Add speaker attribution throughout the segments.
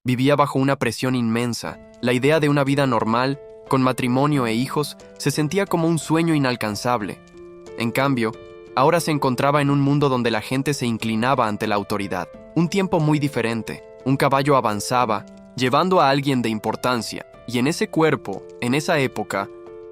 Speaker 1: Vivía bajo una presión inmensa. La idea de una vida normal, con matrimonio e hijos, se sentía como un sueño inalcanzable. En cambio, ahora se encontraba en un mundo donde la gente se inclinaba ante la autoridad. Un tiempo muy diferente. Un caballo avanzaba, llevando a alguien de importancia, y en ese cuerpo, en esa época,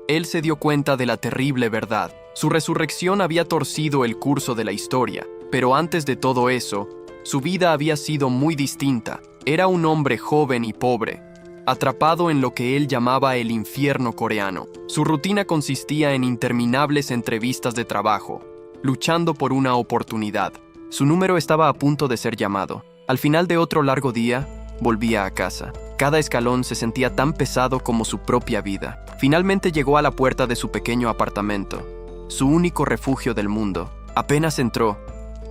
Speaker 1: él se dio cuenta de la terrible verdad. Su resurrección había torcido el curso de la historia, pero antes de todo eso, su vida había sido muy distinta. Era un hombre joven y pobre, atrapado en lo que él llamaba el infierno coreano. Su rutina consistía en interminables entrevistas de trabajo, luchando por una oportunidad. Su número estaba a punto de ser llamado. Al final de otro largo día, volvía a casa. Cada escalón se sentía tan pesado como su propia vida. Finalmente llegó a la puerta de su pequeño apartamento, su único refugio del mundo. Apenas entró,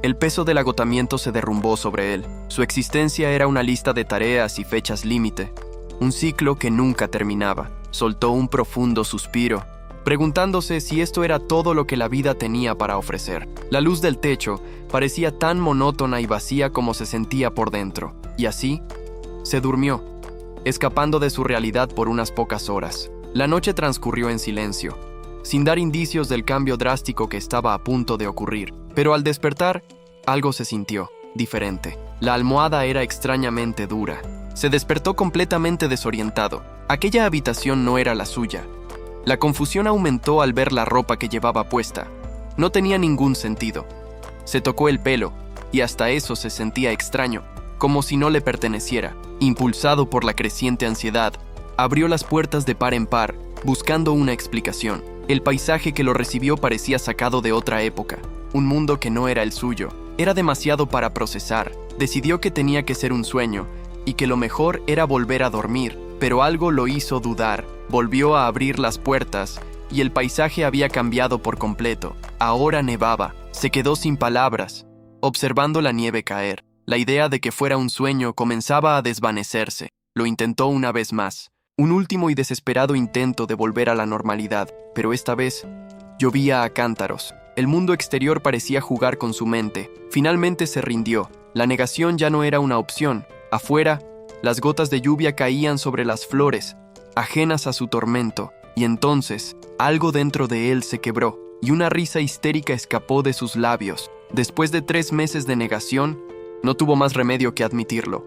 Speaker 1: el peso del agotamiento se derrumbó sobre él. Su existencia era una lista de tareas y fechas límite, un ciclo que nunca terminaba. Soltó un profundo suspiro, preguntándose si esto era todo lo que la vida tenía para ofrecer. La luz del techo parecía tan monótona y vacía como se sentía por dentro, y así se durmió, escapando de su realidad por unas pocas horas. La noche transcurrió en silencio, sin dar indicios del cambio drástico que estaba a punto de ocurrir. Pero al despertar, algo se sintió diferente. La almohada era extrañamente dura. Se despertó completamente desorientado. Aquella habitación no era la suya. La confusión aumentó al ver la ropa que llevaba puesta. No tenía ningún sentido. Se tocó el pelo, y hasta eso se sentía extraño, como si no le perteneciera. Impulsado por la creciente ansiedad, abrió las puertas de par en par, buscando una explicación. El paisaje que lo recibió parecía sacado de otra época, un mundo que no era el suyo. Era demasiado para procesar. Decidió que tenía que ser un sueño, y que lo mejor era volver a dormir, pero algo lo hizo dudar. Volvió a abrir las puertas, y el paisaje había cambiado por completo. Ahora nevaba. Se quedó sin palabras, observando la nieve caer. La idea de que fuera un sueño comenzaba a desvanecerse. Lo intentó una vez más. Un último y desesperado intento de volver a la normalidad, pero esta vez llovía a cántaros. El mundo exterior parecía jugar con su mente. Finalmente se rindió. La negación ya no era una opción. Afuera, las gotas de lluvia caían sobre las flores, ajenas a su tormento, y entonces algo dentro de él se quebró, y una risa histérica escapó de sus labios. Después de 3 meses de negación, no tuvo más remedio que admitirlo.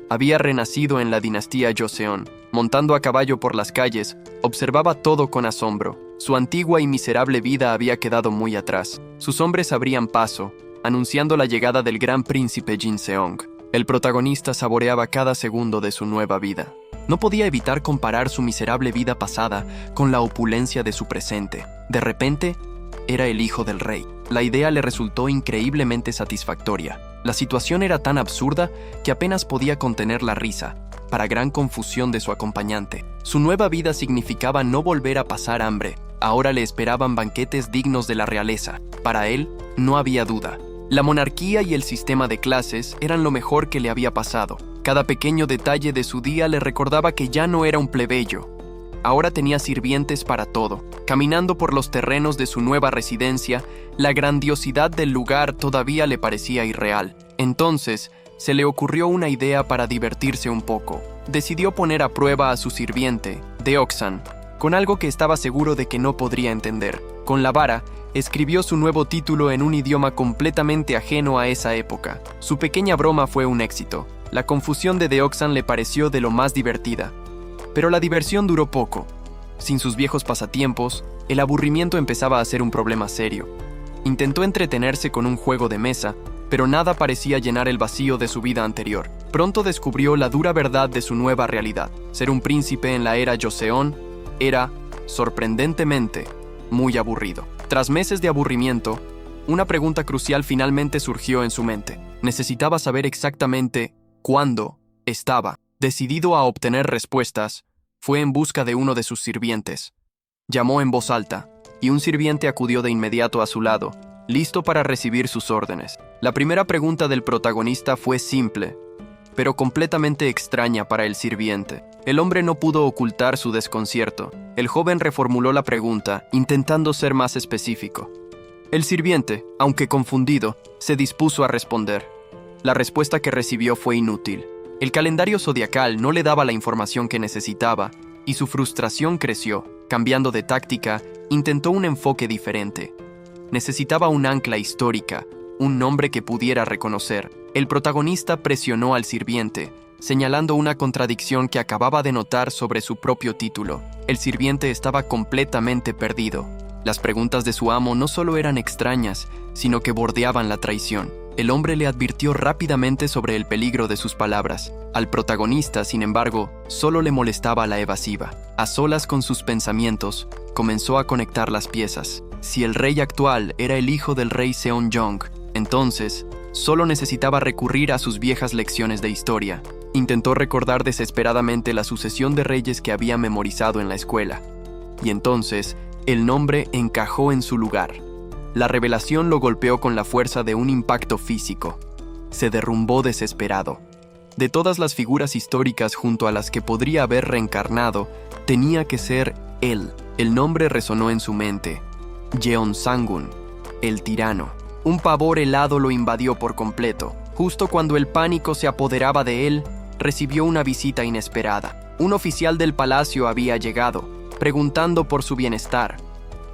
Speaker 1: Había renacido en la dinastía Joseon. Montando a caballo por las calles, observaba todo con asombro. Su antigua y miserable vida había quedado muy atrás. Sus hombres abrían paso, anunciando la llegada del gran príncipe Jin Seong. El protagonista saboreaba cada segundo de su nueva vida. No podía evitar comparar su miserable vida pasada con la opulencia de su presente. De repente, era el hijo del rey. La idea le resultó increíblemente satisfactoria. La situación era tan absurda que apenas podía contener la risa, para gran confusión de su acompañante. Su nueva vida significaba no volver a pasar hambre. Ahora le esperaban banquetes dignos de la realeza. Para él, no había duda. La monarquía y el sistema de clases eran lo mejor que le había pasado. Cada pequeño detalle de su día le recordaba que ya no era un plebeyo. Ahora tenía sirvientes para todo. Caminando por los terrenos de su nueva residencia, la grandiosidad del lugar todavía le parecía irreal. Entonces, se le ocurrió una idea para divertirse un poco. Decidió poner a prueba a su sirviente, Deoksan, con algo que estaba seguro de que no podría entender. Con la vara, escribió su nuevo título en un idioma completamente ajeno a esa época. Su pequeña broma fue un éxito. La confusión de Deoksan le pareció de lo más divertida. Pero la diversión duró poco. Sin sus viejos pasatiempos, el aburrimiento empezaba a ser un problema serio. Intentó entretenerse con un juego de mesa, pero nada parecía llenar el vacío de su vida anterior. Pronto descubrió la dura verdad de su nueva realidad. Ser un príncipe en la era Joseon era, sorprendentemente, muy aburrido. Tras meses de aburrimiento, una pregunta crucial finalmente surgió en su mente. Necesitaba saber exactamente cuándo estaba. Decidido a obtener respuestas, fue en busca de uno de sus sirvientes. Llamó en voz alta, y un sirviente acudió de inmediato a su lado, listo para recibir sus órdenes. La primera pregunta del protagonista fue simple, pero completamente extraña para el sirviente. El hombre no pudo ocultar su desconcierto. El joven reformuló la pregunta, intentando ser más específico. El sirviente, aunque confundido, se dispuso a responder. La respuesta que recibió fue inútil. El calendario zodiacal no le daba la información que necesitaba, y su frustración creció. Cambiando de táctica, intentó un enfoque diferente. Necesitaba un ancla histórica, un nombre que pudiera reconocer. El protagonista presionó al sirviente, señalando una contradicción que acababa de notar sobre su propio título. El sirviente estaba completamente perdido. Las preguntas de su amo no solo eran extrañas, sino que bordeaban la traición. El hombre le advirtió rápidamente sobre el peligro de sus palabras. Al protagonista, sin embargo, solo le molestaba la evasiva. A solas con sus pensamientos, comenzó a conectar las piezas. Si el rey actual era el hijo del rey Seonjong, entonces solo necesitaba recurrir a sus viejas lecciones de historia. Intentó recordar desesperadamente la sucesión de reyes que había memorizado en la escuela. Y entonces, el nombre encajó en su lugar. La revelación lo golpeó con la fuerza de un impacto físico. Se derrumbó desesperado. De todas las figuras históricas junto a las que podría haber reencarnado, tenía que ser él. El nombre resonó en su mente. Jeonsangun, el tirano. Un pavor helado lo invadió por completo. Justo cuando el pánico se apoderaba de él, recibió una visita inesperada. Un oficial del palacio había llegado, preguntando por su bienestar.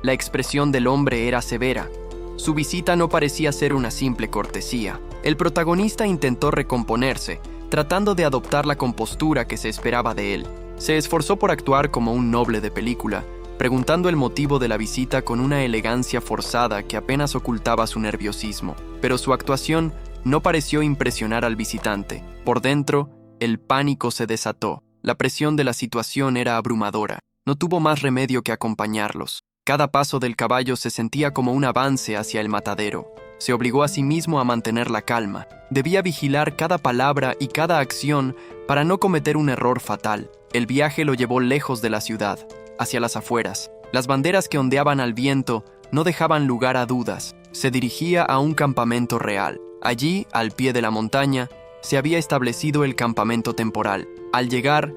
Speaker 1: La expresión del hombre era severa. Su visita no parecía ser una simple cortesía. El protagonista intentó recomponerse, tratando de adoptar la compostura que se esperaba de él. Se esforzó por actuar como un noble de película, preguntando el motivo de la visita con una elegancia forzada que apenas ocultaba su nerviosismo. Pero su actuación no pareció impresionar al visitante. Por dentro, el pánico se desató. La presión de la situación era abrumadora. No tuvo más remedio que acompañarlos. Cada paso del caballo se sentía como un avance hacia el matadero. Se obligó a sí mismo a mantener la calma. Debía vigilar cada palabra y cada acción para no cometer un error fatal. El viaje lo llevó lejos de la ciudad, hacia las afueras. Las banderas que ondeaban al viento no dejaban lugar a dudas. Se dirigía a un campamento real. Allí, al pie de la montaña, se había establecido el campamento temporal. Al llegar,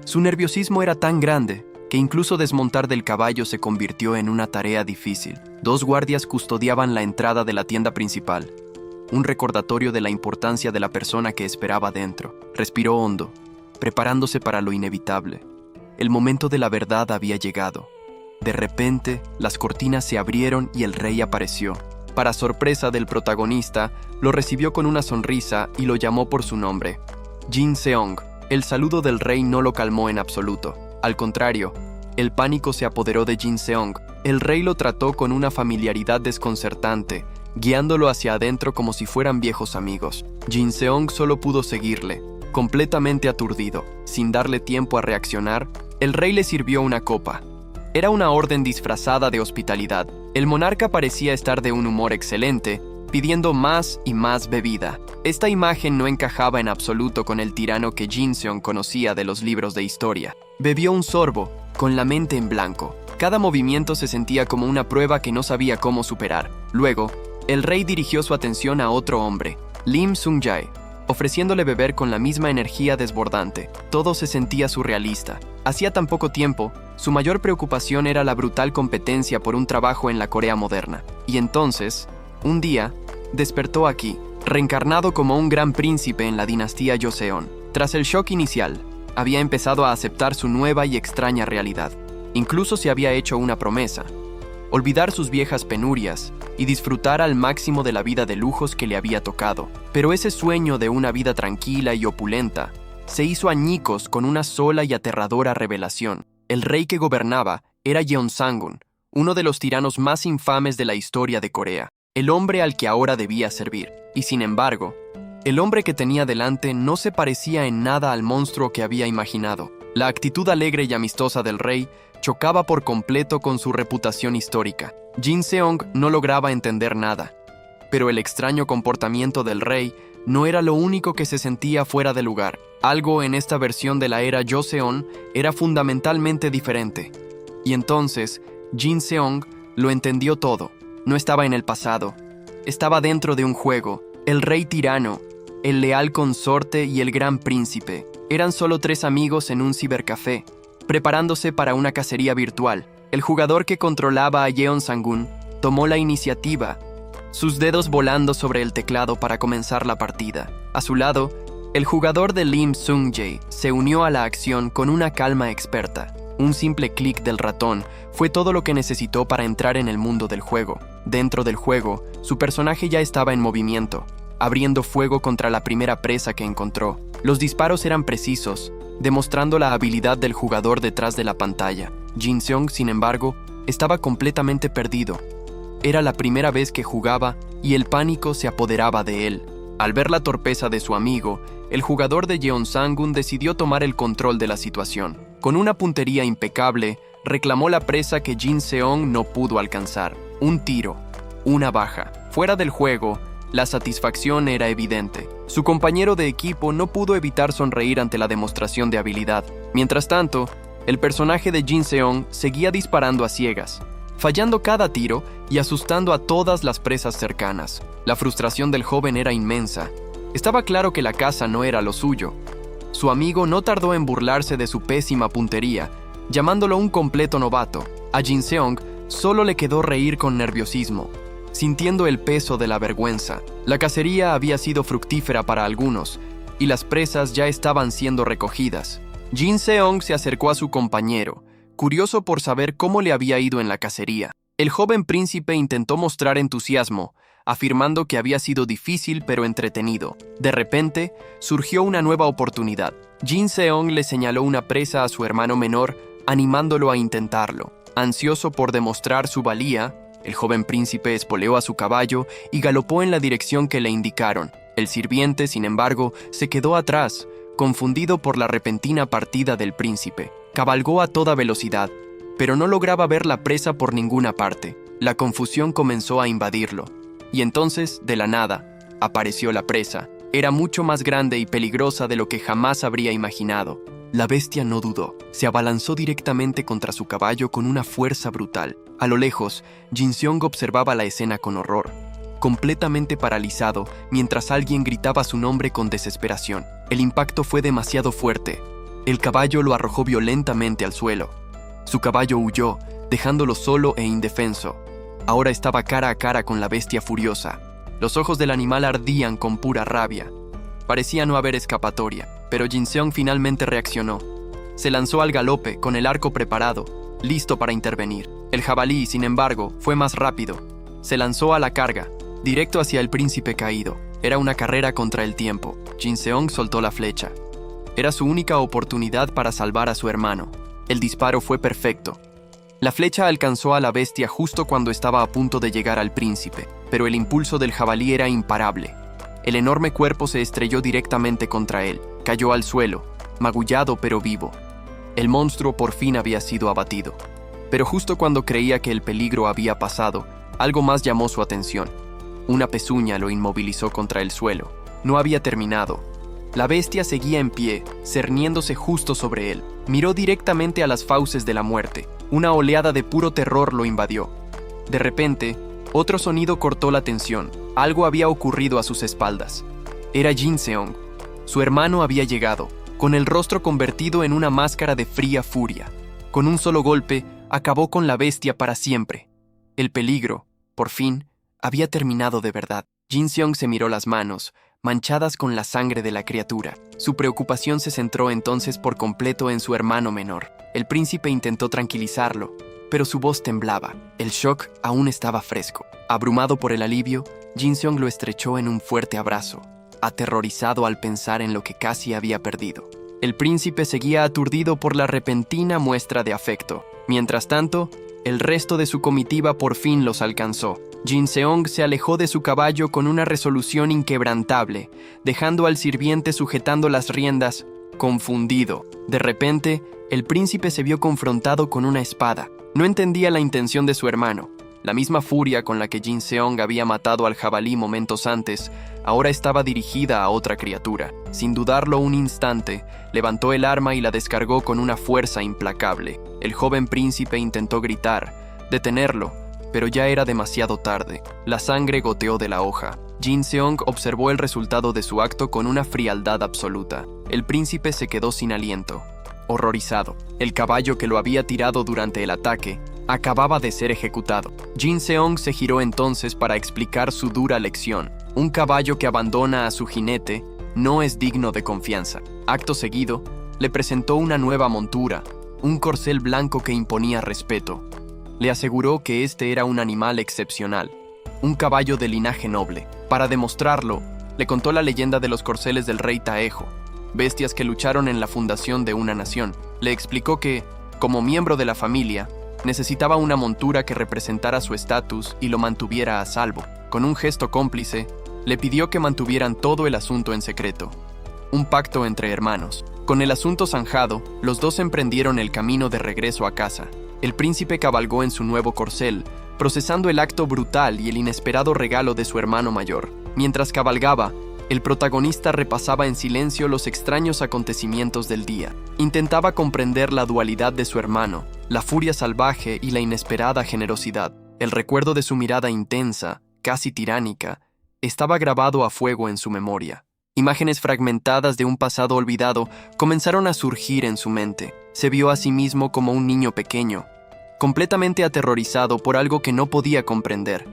Speaker 1: su nerviosismo era tan grande que incluso desmontar del caballo se convirtió en una tarea difícil. 2 guardias custodiaban la entrada de la tienda principal, un recordatorio de la importancia de la persona que esperaba dentro. Respiró hondo, preparándose para lo inevitable. El momento de la verdad había llegado. De repente, las cortinas se abrieron y el rey apareció. Para sorpresa del protagonista, lo recibió con una sonrisa y lo llamó por su nombre, Jin Seong. El saludo del rey no lo calmó en absoluto. Al contrario, el pánico se apoderó de Jin Seong. El rey lo trató con una familiaridad desconcertante, guiándolo hacia adentro como si fueran viejos amigos. Jin Seong solo pudo seguirle, completamente aturdido. Sin darle tiempo a reaccionar, el rey le sirvió una copa. Era una orden disfrazada de hospitalidad. El monarca parecía estar de un humor excelente, pidiendo más y más bebida. Esta imagen no encajaba en absoluto con el tirano que Jin Seong conocía de los libros de historia. Bebió un sorbo, con la mente en blanco. Cada movimiento se sentía como una prueba que no sabía cómo superar. Luego, el rey dirigió su atención a otro hombre, Lim Sung-jae, ofreciéndole beber con la misma energía desbordante. Todo se sentía surrealista. Hacía tan poco tiempo, su mayor preocupación era la brutal competencia por un trabajo en la Corea moderna. Y entonces, un día, despertó aquí, reencarnado como un gran príncipe en la dinastía Joseon. Tras el shock inicial, había empezado a aceptar su nueva y extraña realidad. Incluso se había hecho una promesa: olvidar sus viejas penurias y disfrutar al máximo de la vida de lujos que le había tocado. Pero ese sueño de una vida tranquila y opulenta se hizo añicos con una sola y aterradora revelación. El rey que gobernaba era Jeonsangun, uno de los tiranos más infames de la historia de Corea, el hombre al que ahora debía servir. Y sin embargo, el hombre que tenía delante no se parecía en nada al monstruo que había imaginado. La actitud alegre y amistosa del rey chocaba por completo con su reputación histórica. Jin Seong no lograba entender nada, pero el extraño comportamiento del rey no era lo único que se sentía fuera de lugar. Algo en esta versión de la era Joseon era fundamentalmente diferente. Y entonces, Jin Seong lo entendió todo. No estaba en el pasado, estaba dentro de un juego. El rey tirano, el leal consorte y el gran príncipe eran solo 3 amigos en un cibercafé, preparándose para una cacería virtual. El jugador que controlaba a Jeonsangun tomó la iniciativa, sus dedos volando sobre el teclado para comenzar la partida. A su lado, El jugador de Lim Sung-jae se unió a la acción con una calma experta. Un simple clic del ratón fue todo lo que necesitó para entrar en el mundo del juego. Dentro del juego, su personaje ya estaba en movimiento, abriendo fuego contra la primera presa que encontró. Los disparos eran precisos, demostrando la habilidad del jugador detrás de la pantalla. Jin Seong, sin embargo, estaba completamente perdido. Era la primera vez que jugaba y el pánico se apoderaba de él. Al ver la torpeza de su amigo, el jugador de Jeonsangun decidió tomar el control de la situación. Con una puntería impecable, reclamó la presa que Jin Seong no pudo alcanzar. Un tiro, una baja. Fuera del juego, la satisfacción era evidente. Su compañero de equipo no pudo evitar sonreír ante la demostración de habilidad. Mientras tanto, el personaje de Jin Seong seguía disparando a ciegas, fallando cada tiro y asustando a todas las presas cercanas. La frustración del joven era inmensa. Estaba claro que la caza no era lo suyo. Su amigo no tardó en burlarse de su pésima puntería, llamándolo un completo novato. A Jin Seong solo le quedó reír con nerviosismo, sintiendo el peso de la vergüenza. La cacería había sido fructífera para algunos, y las presas ya estaban siendo recogidas. Jin Seong se acercó a su compañero, curioso por saber cómo le había ido en la cacería. El joven príncipe intentó mostrar entusiasmo, afirmando que había sido difícil pero entretenido. De repente, surgió una nueva oportunidad. Jin Seong le señaló una presa a su hermano menor, animándolo a intentarlo. Ansioso por demostrar su valía, el joven príncipe espoleó a su caballo y galopó en la dirección que le indicaron. El sirviente, sin embargo, se quedó atrás, confundido por la repentina partida del príncipe. Cabalgó a toda velocidad, pero no lograba ver la presa por ninguna parte. La confusión comenzó a invadirlo. Y entonces, de la nada, apareció la presa. Era mucho más grande y peligrosa de lo que jamás habría imaginado. La bestia no dudó. Se abalanzó directamente contra su caballo con una fuerza brutal. A lo lejos, Jin Seong observaba la escena con horror, completamente paralizado, mientras alguien gritaba su nombre con desesperación. El impacto fue demasiado fuerte. El caballo lo arrojó violentamente al suelo. Su caballo huyó, dejándolo solo e indefenso. Ahora estaba cara a cara con la bestia furiosa. Los ojos del animal ardían con pura rabia. Parecía no haber escapatoria, pero Jin Seong finalmente reaccionó. Se lanzó al galope, con el arco preparado, listo para intervenir. El jabalí, sin embargo, fue más rápido. Se lanzó a la carga, directo hacia el príncipe caído. Era una carrera contra el tiempo. Jin Seong soltó la flecha. Era su única oportunidad para salvar a su hermano. El disparo fue perfecto. La flecha alcanzó a la bestia justo cuando estaba a punto de llegar al príncipe, pero el impulso del jabalí era imparable. El enorme cuerpo se estrelló directamente contra él. Cayó al suelo, magullado pero vivo. El monstruo por fin había sido abatido. Pero justo cuando creía que el peligro había pasado, algo más llamó su atención. Una pezuña lo inmovilizó contra el suelo. No había terminado. La bestia seguía en pie, cerniéndose justo sobre él. Miró directamente a las fauces de la muerte. Una oleada de puro terror lo invadió. De repente, otro sonido cortó la tensión. Algo había ocurrido a sus espaldas. Era Jin Seong. Su hermano había llegado, con el rostro convertido en una máscara de fría furia. Con un solo golpe, acabó con la bestia para siempre. El peligro, por fin, había terminado de verdad. Jin Seong se miró las manos, manchadas con la sangre de la criatura. Su preocupación se centró entonces por completo en su hermano menor. El príncipe intentó tranquilizarlo, pero su voz temblaba. El shock aún estaba fresco. Abrumado por el alivio, Jin Seong lo estrechó en un fuerte abrazo, aterrorizado al pensar en lo que casi había perdido. El príncipe seguía aturdido por la repentina muestra de afecto. Mientras tanto, el resto de su comitiva por fin los alcanzó. Jin Seong se alejó de su caballo con una resolución inquebrantable, dejando al sirviente sujetando las riendas, confundido. De repente, el príncipe se vio confrontado con una espada. No entendía la intención de su hermano. La misma furia con la que Jin Seong había matado al jabalí momentos antes, ahora estaba dirigida a otra criatura. Sin dudarlo un instante, levantó el arma y la descargó con una fuerza implacable. El joven príncipe intentó gritar, detenerlo, pero ya era demasiado tarde. La sangre goteó de la hoja. Jin Seong observó el resultado de su acto con una frialdad absoluta. El príncipe se quedó sin aliento, horrorizado. El caballo que lo había tirado durante el ataque acababa de ser ejecutado. Jin Seong se giró entonces para explicar su dura lección. Un caballo que abandona a su jinete no es digno de confianza. Acto seguido, le presentó una nueva montura, un corcel blanco que imponía respeto. Le aseguró que este era un animal excepcional, un caballo de linaje noble. Para demostrarlo, le contó la leyenda de los corceles del rey Taejo, bestias que lucharon en la fundación de una nación. Le explicó que, como miembro de la familia, necesitaba una montura que representara su estatus y lo mantuviera a salvo. Con un gesto cómplice, le pidió que mantuvieran todo el asunto en secreto. Un pacto entre hermanos. Con el asunto zanjado, los dos emprendieron el camino de regreso a casa. El príncipe cabalgó en su nuevo corcel, procesando el acto brutal y el inesperado regalo de su hermano mayor. Mientras cabalgaba, el protagonista repasaba en silencio los extraños acontecimientos del día. Intentaba comprender la dualidad de su hermano, la furia salvaje y la inesperada generosidad. El recuerdo de su mirada intensa, casi tiránica, estaba grabado a fuego en su memoria. Imágenes fragmentadas de un pasado olvidado comenzaron a surgir en su mente. Se vio a sí mismo como un niño pequeño, completamente aterrorizado por algo que no podía comprender.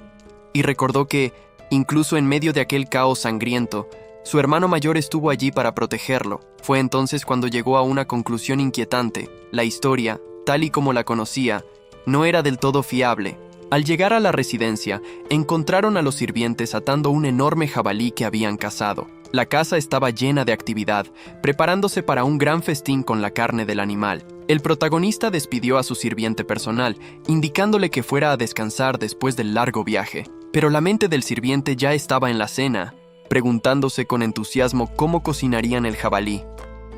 Speaker 1: Y recordó que, incluso en medio de aquel caos sangriento, su hermano mayor estuvo allí para protegerlo. Fue entonces cuando llegó a una conclusión inquietante. La historia, tal y como la conocía, no era del todo fiable. Al llegar a la residencia, encontraron a los sirvientes atando un enorme jabalí que habían cazado. La casa estaba llena de actividad, preparándose para un gran festín con la carne del animal. El protagonista despidió a su sirviente personal, indicándole que fuera a descansar después del largo viaje. Pero la mente del sirviente ya estaba en la cena, preguntándose con entusiasmo cómo cocinarían el jabalí.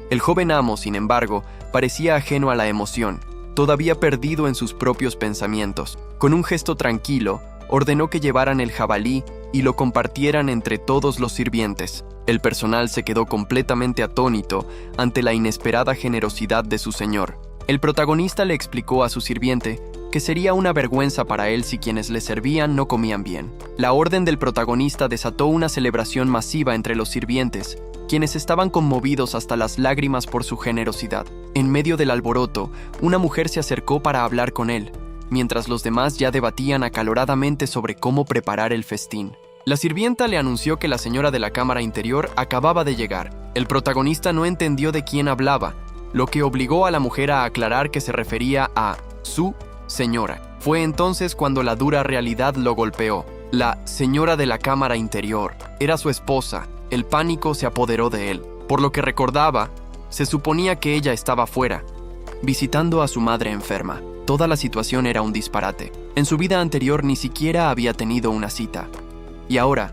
Speaker 1: El joven amo, sin embargo, parecía ajeno a la emoción, todavía perdido en sus propios pensamientos. Con un gesto tranquilo, ordenó que llevaran el jabalí y lo compartieran entre todos los sirvientes. El personal se quedó completamente atónito ante la inesperada generosidad de su señor. El protagonista le explicó a su sirviente que sería una vergüenza para él si quienes le servían no comían bien. La orden del protagonista desató una celebración masiva entre los sirvientes, quienes estaban conmovidos hasta las lágrimas por su generosidad. En medio del alboroto, una mujer se acercó para hablar con él, mientras los demás ya debatían acaloradamente sobre cómo preparar el festín. La sirvienta le anunció que la señora de la cámara interior acababa de llegar. El protagonista no entendió de quién hablaba, lo que obligó a la mujer a aclarar que se refería a su señora. Fue entonces cuando la dura realidad lo golpeó. La señora de la cámara interior era su esposa. El pánico se apoderó de él. Por lo que recordaba, se suponía que ella estaba fuera, visitando a su madre enferma. Toda la situación era un disparate. En su vida anterior ni siquiera había tenido una cita. Y ahora,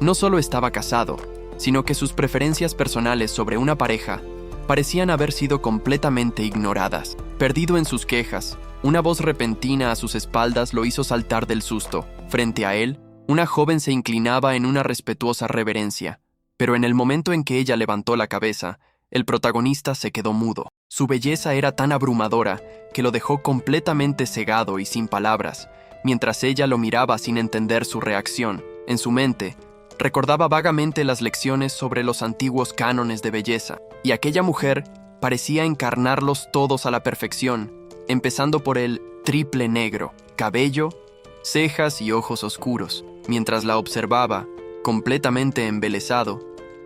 Speaker 1: no solo estaba casado, sino que sus preferencias personales sobre una pareja parecían haber sido completamente ignoradas. Perdido en sus quejas, una voz repentina a sus espaldas lo hizo saltar del susto. Frente a él, una joven se inclinaba en una respetuosa reverencia, pero en el momento en que ella levantó la cabeza, el protagonista se quedó mudo. Su belleza era tan abrumadora que lo dejó completamente cegado y sin palabras, mientras ella lo miraba sin entender su reacción. En su mente, recordaba vagamente las lecciones sobre los antiguos cánones de belleza, y aquella mujer parecía encarnarlos todos a la perfección, empezando por el triple negro, cabello, cejas y ojos oscuros. Mientras la observaba, completamente embelesado,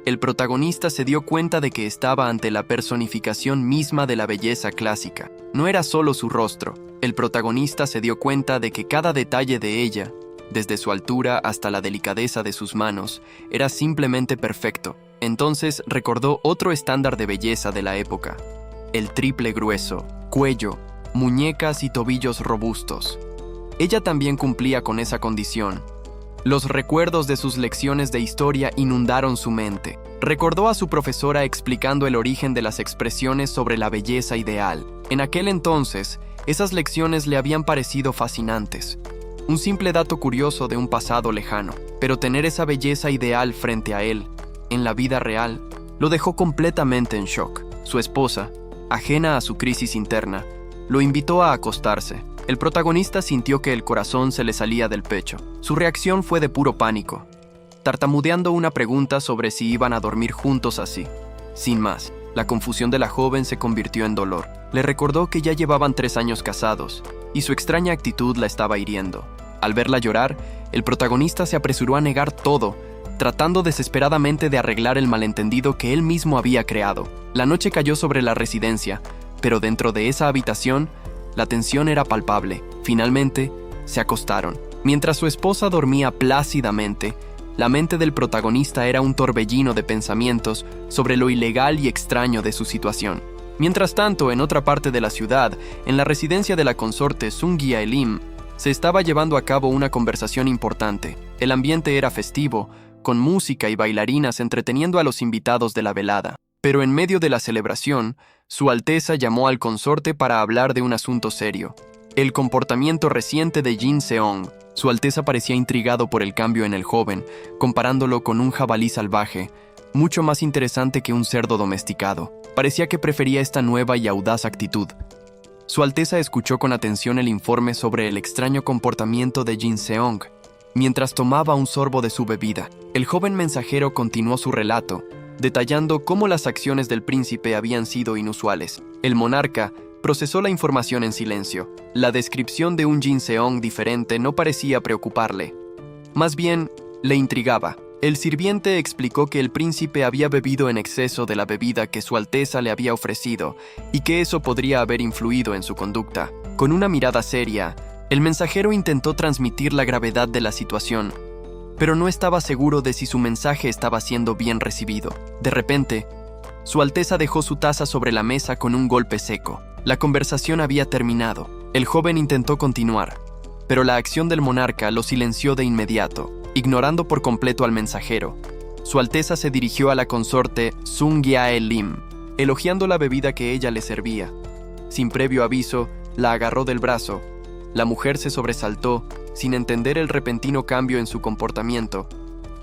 Speaker 1: el protagonista se dio cuenta de que estaba ante la personificación misma de la belleza clásica. No era solo su rostro, el protagonista se dio cuenta de que cada detalle de ella, desde su altura hasta la delicadeza de sus manos, era simplemente perfecto. Entonces recordó otro estándar de belleza de la época: el triple grueso, cuello, muñecas y tobillos robustos. Ella también cumplía con esa condición. Los recuerdos de sus lecciones de historia inundaron su mente. Recordó a su profesora explicando el origen de las expresiones sobre la belleza ideal. En aquel entonces, esas lecciones le habían parecido fascinantes. Un simple dato curioso de un pasado lejano. Pero tener esa belleza ideal frente a él, en la vida real, lo dejó completamente en shock. Su esposa, ajena a su crisis interna, lo invitó a acostarse. El protagonista sintió que el corazón se le salía del pecho. Su reacción fue de puro pánico, tartamudeando una pregunta sobre si iban a dormir juntos así. Sin más, la confusión de la joven se convirtió en dolor. Le recordó que ya llevaban 3 años casados, y su extraña actitud la estaba hiriendo. Al verla llorar, el protagonista se apresuró a negar todo, tratando desesperadamente de arreglar el malentendido que él mismo había creado. La noche cayó sobre la residencia, pero dentro de esa habitación, la tensión era palpable. Finalmente, se acostaron. Mientras su esposa dormía plácidamente, la mente del protagonista era un torbellino de pensamientos sobre lo ilegal y extraño de su situación. Mientras tanto, en otra parte de la ciudad, en la residencia de la consorte Sungia-Elim, se estaba llevando a cabo una conversación importante. El ambiente era festivo, con música y bailarinas entreteniendo a los invitados de la velada. Pero en medio de la celebración, Su Alteza llamó al consorte para hablar de un asunto serio: el comportamiento reciente de Jin Seong. Su Alteza parecía intrigado por el cambio en el joven, comparándolo con un jabalí salvaje, mucho más interesante que un cerdo domesticado. Parecía que prefería esta nueva y audaz actitud. Su Alteza escuchó con atención el informe sobre el extraño comportamiento de Jin Seong, mientras tomaba un sorbo de su bebida. El joven mensajero continuó su relato, detallando cómo las acciones del príncipe habían sido inusuales. El monarca procesó la información en silencio. La descripción de un Jin Seong diferente no parecía preocuparle. Más bien, le intrigaba. El sirviente explicó que el príncipe había bebido en exceso de la bebida que Su Alteza le había ofrecido y que eso podría haber influido en su conducta. Con una mirada seria, el mensajero intentó transmitir la gravedad de la situación, pero no estaba seguro de si su mensaje estaba siendo bien recibido. De repente, Su Alteza dejó su taza sobre la mesa con un golpe seco. La conversación había terminado. El joven intentó continuar, pero la acción del monarca lo silenció de inmediato. Ignorando por completo al mensajero, Su Alteza se dirigió a la consorte Sungia-Elim, elogiando la bebida que ella le servía. Sin previo aviso, la agarró del brazo. La mujer se sobresaltó, sin entender el repentino cambio en su comportamiento.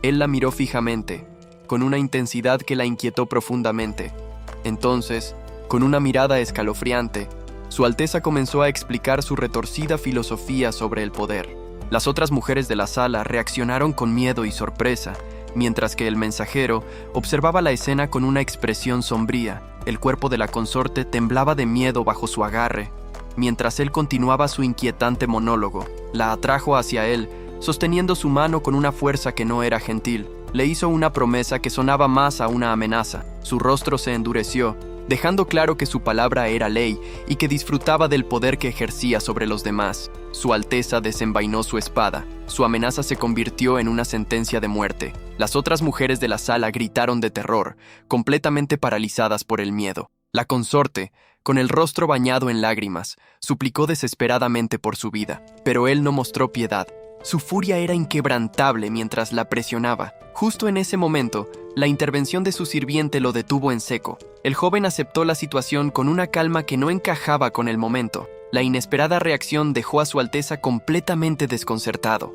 Speaker 1: Él la miró fijamente, con una intensidad que la inquietó profundamente. Entonces, con una mirada escalofriante, Su Alteza comenzó a explicar su retorcida filosofía sobre el poder. Las otras mujeres de la sala reaccionaron con miedo y sorpresa, mientras que el mensajero observaba la escena con una expresión sombría. El cuerpo de la consorte temblaba de miedo bajo su agarre. Mientras él continuaba su inquietante monólogo, la atrajo hacia él, sosteniendo su mano con una fuerza que no era gentil. Le hizo una promesa que sonaba más a una amenaza. Su rostro se endureció, dejando claro que su palabra era ley y que disfrutaba del poder que ejercía sobre los demás. Su Alteza desenvainó su espada. Su amenaza se convirtió en una sentencia de muerte. Las otras mujeres de la sala gritaron de terror, completamente paralizadas por el miedo. La consorte, con el rostro bañado en lágrimas, suplicó desesperadamente por su vida, pero él no mostró piedad. Su furia era inquebrantable mientras la presionaba. Justo en ese momento, la intervención de su sirviente lo detuvo en seco. El joven aceptó la situación con una calma que no encajaba con el momento. La inesperada reacción dejó a Su Alteza completamente desconcertado.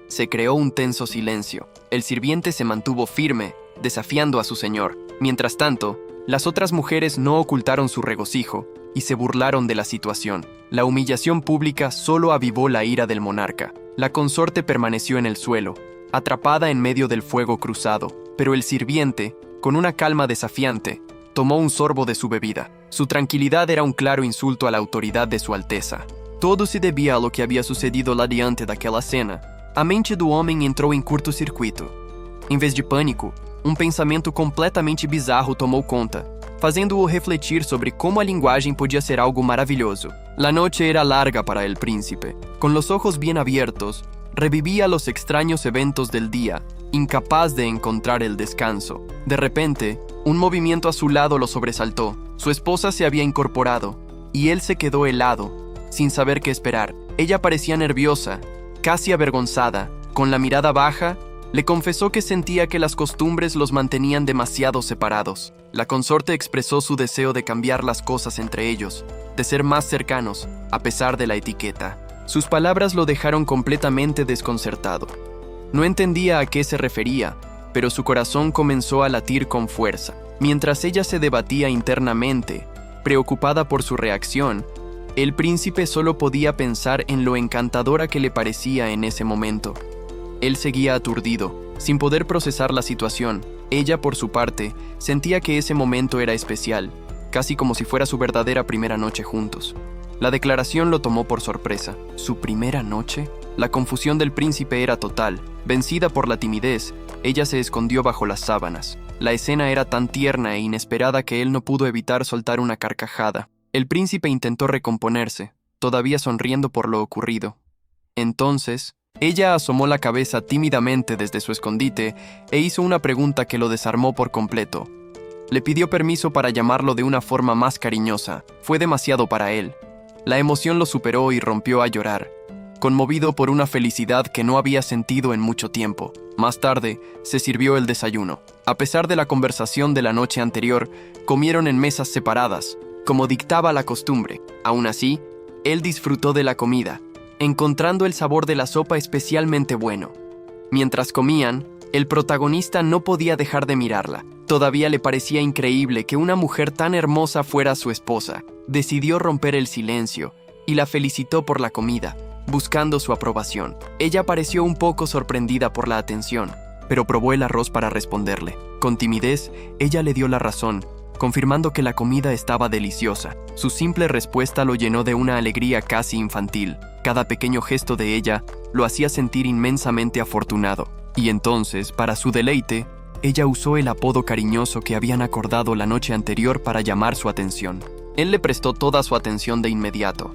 Speaker 1: Se creó un tenso silencio. El sirviente se mantuvo firme, desafiando a su señor. Mientras tanto, las otras mujeres no ocultaron su regocijo y se burlaron de la situación. La humillación pública solo avivó la ira del monarca. La consorte permaneció en el suelo, atrapada en medio del fuego cruzado, pero el sirviente, con una calma desafiante, tomó un sorbo de su bebida. Su tranquilidad era un claro insulto a la autoridad de Su Alteza. Todo se debía a lo que había sucedido lá diante daquela cena. A mente do homem entrou em curto-circuito. Em vez de pânico, um pensamento completamente bizarro tomou conta, fazendo-o refletir sobre como a linguagem podia ser algo maravilloso. La noche era larga para el príncipe. Con los ojos bien abiertos, revivía los extraños eventos del día, incapaz de encontrar el descanso. De repente, un movimiento a su lado lo sobresaltó. Su esposa se había incorporado, y él se quedó helado, sin saber qué esperar. Ella parecía nerviosa, casi avergonzada. Con la mirada baja, le confesó que sentía que las costumbres los mantenían demasiado separados. La consorte expresó su deseo de cambiar las cosas entre ellos, de ser más cercanos, a pesar de la etiqueta. Sus palabras lo dejaron completamente desconcertado. No entendía a qué se refería, pero su corazón comenzó a latir con fuerza. Mientras ella se debatía internamente, preocupada por su reacción, el príncipe solo podía pensar en lo encantadora que le parecía en ese momento. Él seguía aturdido, sin poder procesar la situación. Ella, por su parte, sentía que ese momento era especial, casi como si fuera su verdadera primera noche juntos. La declaración lo tomó por sorpresa. ¿Su primera noche? La confusión del príncipe era total. Vencida por la timidez, Ella se escondió bajo las sábanas. La escena era tan tierna e inesperada que él no pudo evitar soltar una carcajada. El príncipe intentó recomponerse, todavía sonriendo por lo ocurrido. Entonces, ella asomó la cabeza tímidamente desde su escondite e hizo una pregunta que lo desarmó por completo. Le pidió permiso para llamarlo de una forma más cariñosa. Fue demasiado para él. La emoción lo superó y rompió a llorar, conmovido por una felicidad que no había sentido en mucho tiempo. Más tarde, se sirvió el desayuno. A pesar de la conversación de la noche anterior, comieron en mesas separadas, como dictaba la costumbre. Aún así, él disfrutó de la comida, encontrando el sabor de la sopa especialmente bueno. Mientras comían, el protagonista no podía dejar de mirarla. Todavía le parecía increíble que una mujer tan hermosa fuera su esposa. Decidió romper el silencio y la felicitó por la comida, buscando su aprobación. Ella pareció un poco sorprendida por la atención, pero probó el arroz para responderle. Con timidez, ella le dio la razón, confirmando que la comida estaba deliciosa. Su simple respuesta lo llenó de una alegría casi infantil. Cada pequeño gesto de ella lo hacía sentir inmensamente afortunado. Y entonces, para su deleite, ella usó el apodo cariñoso que habían acordado la noche anterior para llamar su atención. Él le prestó toda su atención de inmediato.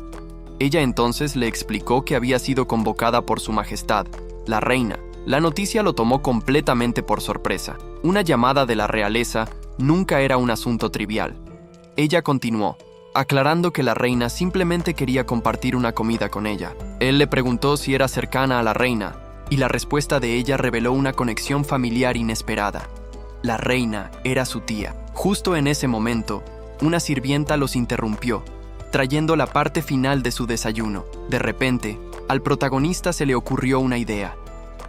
Speaker 1: Ella entonces le explicó que había sido convocada por su majestad, la reina. La noticia lo tomó completamente por sorpresa. Una llamada de la realeza nunca era un asunto trivial. Ella continuó, aclarando que la reina simplemente quería compartir una comida con ella. Él le preguntó si era cercana a la reina, y la respuesta de ella reveló una conexión familiar inesperada. La reina era su tía. Justo en ese momento, una sirvienta los interrumpió, trayendo la parte final de su desayuno. De repente, al protagonista se le ocurrió una idea.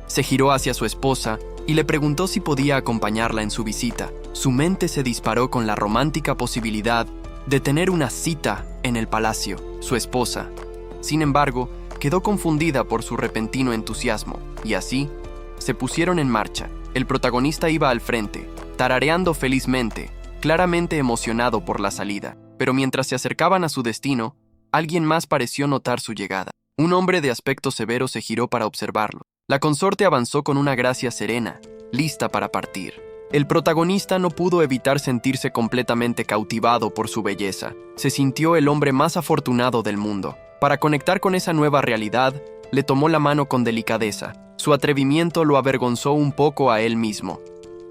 Speaker 1: Se giró hacia su esposa y le preguntó si podía acompañarla en su visita. Su mente se disparó con la romántica posibilidad de tener una cita en el palacio. Su esposa, sin embargo, quedó confundida por su repentino entusiasmo, y así, se pusieron en marcha. El protagonista iba al frente, tarareando felizmente, claramente emocionado por la salida. Pero mientras se acercaban a su destino, alguien más pareció notar su llegada. Un hombre de aspecto severo se giró para observarlo. La consorte avanzó con una gracia serena, lista para partir. El protagonista no pudo evitar sentirse completamente cautivado por su belleza. Se sintió el hombre más afortunado del mundo. Para conectar con esa nueva realidad, le tomó la mano con delicadeza. Su atrevimiento lo avergonzó un poco a él mismo,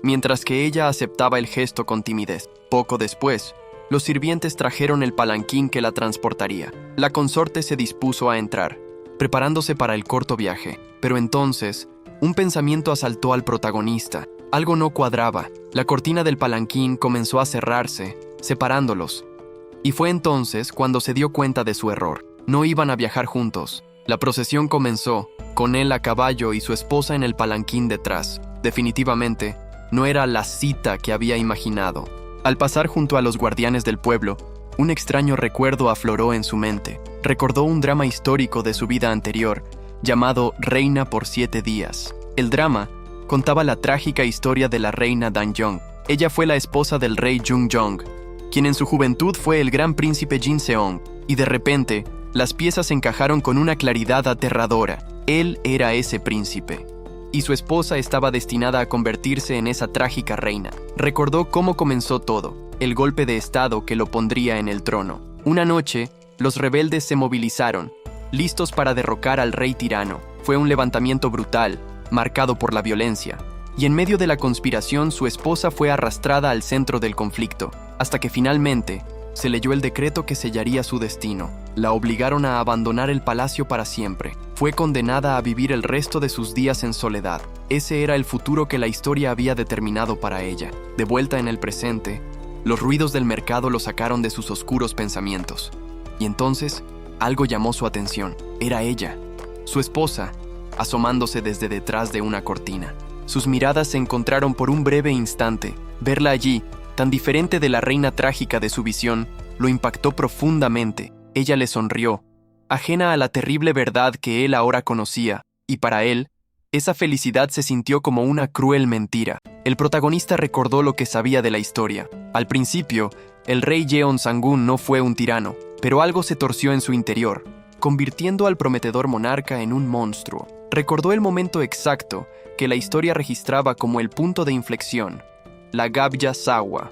Speaker 1: mientras que ella aceptaba el gesto con timidez. Poco después, los sirvientes trajeron el palanquín que la transportaría. La consorte se dispuso a entrar, preparándose para el corto viaje. Pero entonces, un pensamiento asaltó al protagonista. Algo no cuadraba. La cortina del palanquín comenzó a cerrarse, separándolos. Y fue entonces cuando se dio cuenta de su error. No iban a viajar juntos. La procesión comenzó, con él a caballo y su esposa en el palanquín detrás. Definitivamente, no era la cita que había imaginado. Al pasar junto a los guardianes del pueblo, un extraño recuerdo afloró en su mente. Recordó un drama histórico de su vida anterior, llamado Reina por 7 días. El drama contaba la trágica historia de la reina Danjong. Ella fue la esposa del rey Jungjong, quien en su juventud fue el gran príncipe Jinseong, y de repente, las piezas encajaron con una claridad aterradora. Él era ese príncipe, y su esposa estaba destinada a convertirse en esa trágica reina. Recordó cómo comenzó todo, el golpe de estado que lo pondría en el trono. Una noche, los rebeldes se movilizaron, listos para derrocar al rey tirano. Fue un levantamiento brutal, marcado por la violencia, y en medio de la conspiración su esposa fue arrastrada al centro del conflicto, hasta que finalmente se leyó el decreto que sellaría su destino. La obligaron a abandonar el palacio para siempre. Fue condenada a vivir el resto de sus días en soledad. Ese era el futuro que la historia había determinado para ella. De vuelta en el presente, los ruidos del mercado lo sacaron de sus oscuros pensamientos. Y entonces, algo llamó su atención. Era ella, su esposa, asomándose desde detrás de una cortina. Sus miradas se encontraron por un breve instante. Verla allí, tan diferente de la reina trágica de su visión, lo impactó profundamente. Ella le sonrió, ajena a la terrible verdad que él ahora conocía, y para él, esa felicidad se sintió como una cruel mentira. El protagonista recordó lo que sabía de la historia. Al principio, el rey Jeon Sang-un no fue un tirano, pero algo se torció en su interior, convirtiendo al prometedor monarca en un monstruo. recordó el momento exacto que la historia registraba como el punto de inflexión, la Gabya Sawa,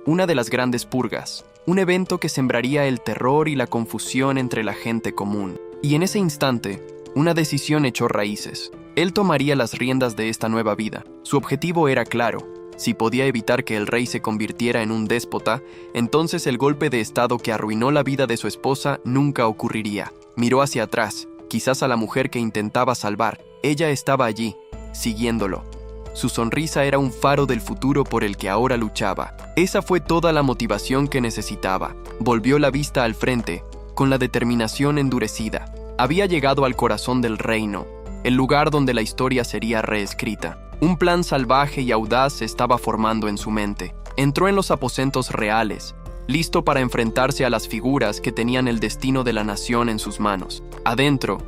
Speaker 1: una de las grandes purgas, un evento que sembraría el terror y la confusión entre la gente común. Y en ese instante, una decisión echó raíces. Él tomaría las riendas de esta nueva vida. Su objetivo era claro. Si podía evitar que el rey se convirtiera en un déspota, entonces el golpe de estado que arruinó la vida de su esposa nunca ocurriría. Miró hacia atrás, quizás a la mujer que intentaba salvar. Ella estaba allí, siguiéndolo. Su sonrisa era un faro del futuro por el que ahora luchaba. Esa fue toda la motivación que necesitaba. Volvió la vista al frente, con la determinación endurecida. Había llegado al corazón del reino, el lugar donde la historia sería reescrita. Un plan salvaje y audaz se estaba formando en su mente. Entró en los aposentos reales, listo para enfrentarse a las figuras que tenían el destino de la nación en sus manos. Adentro,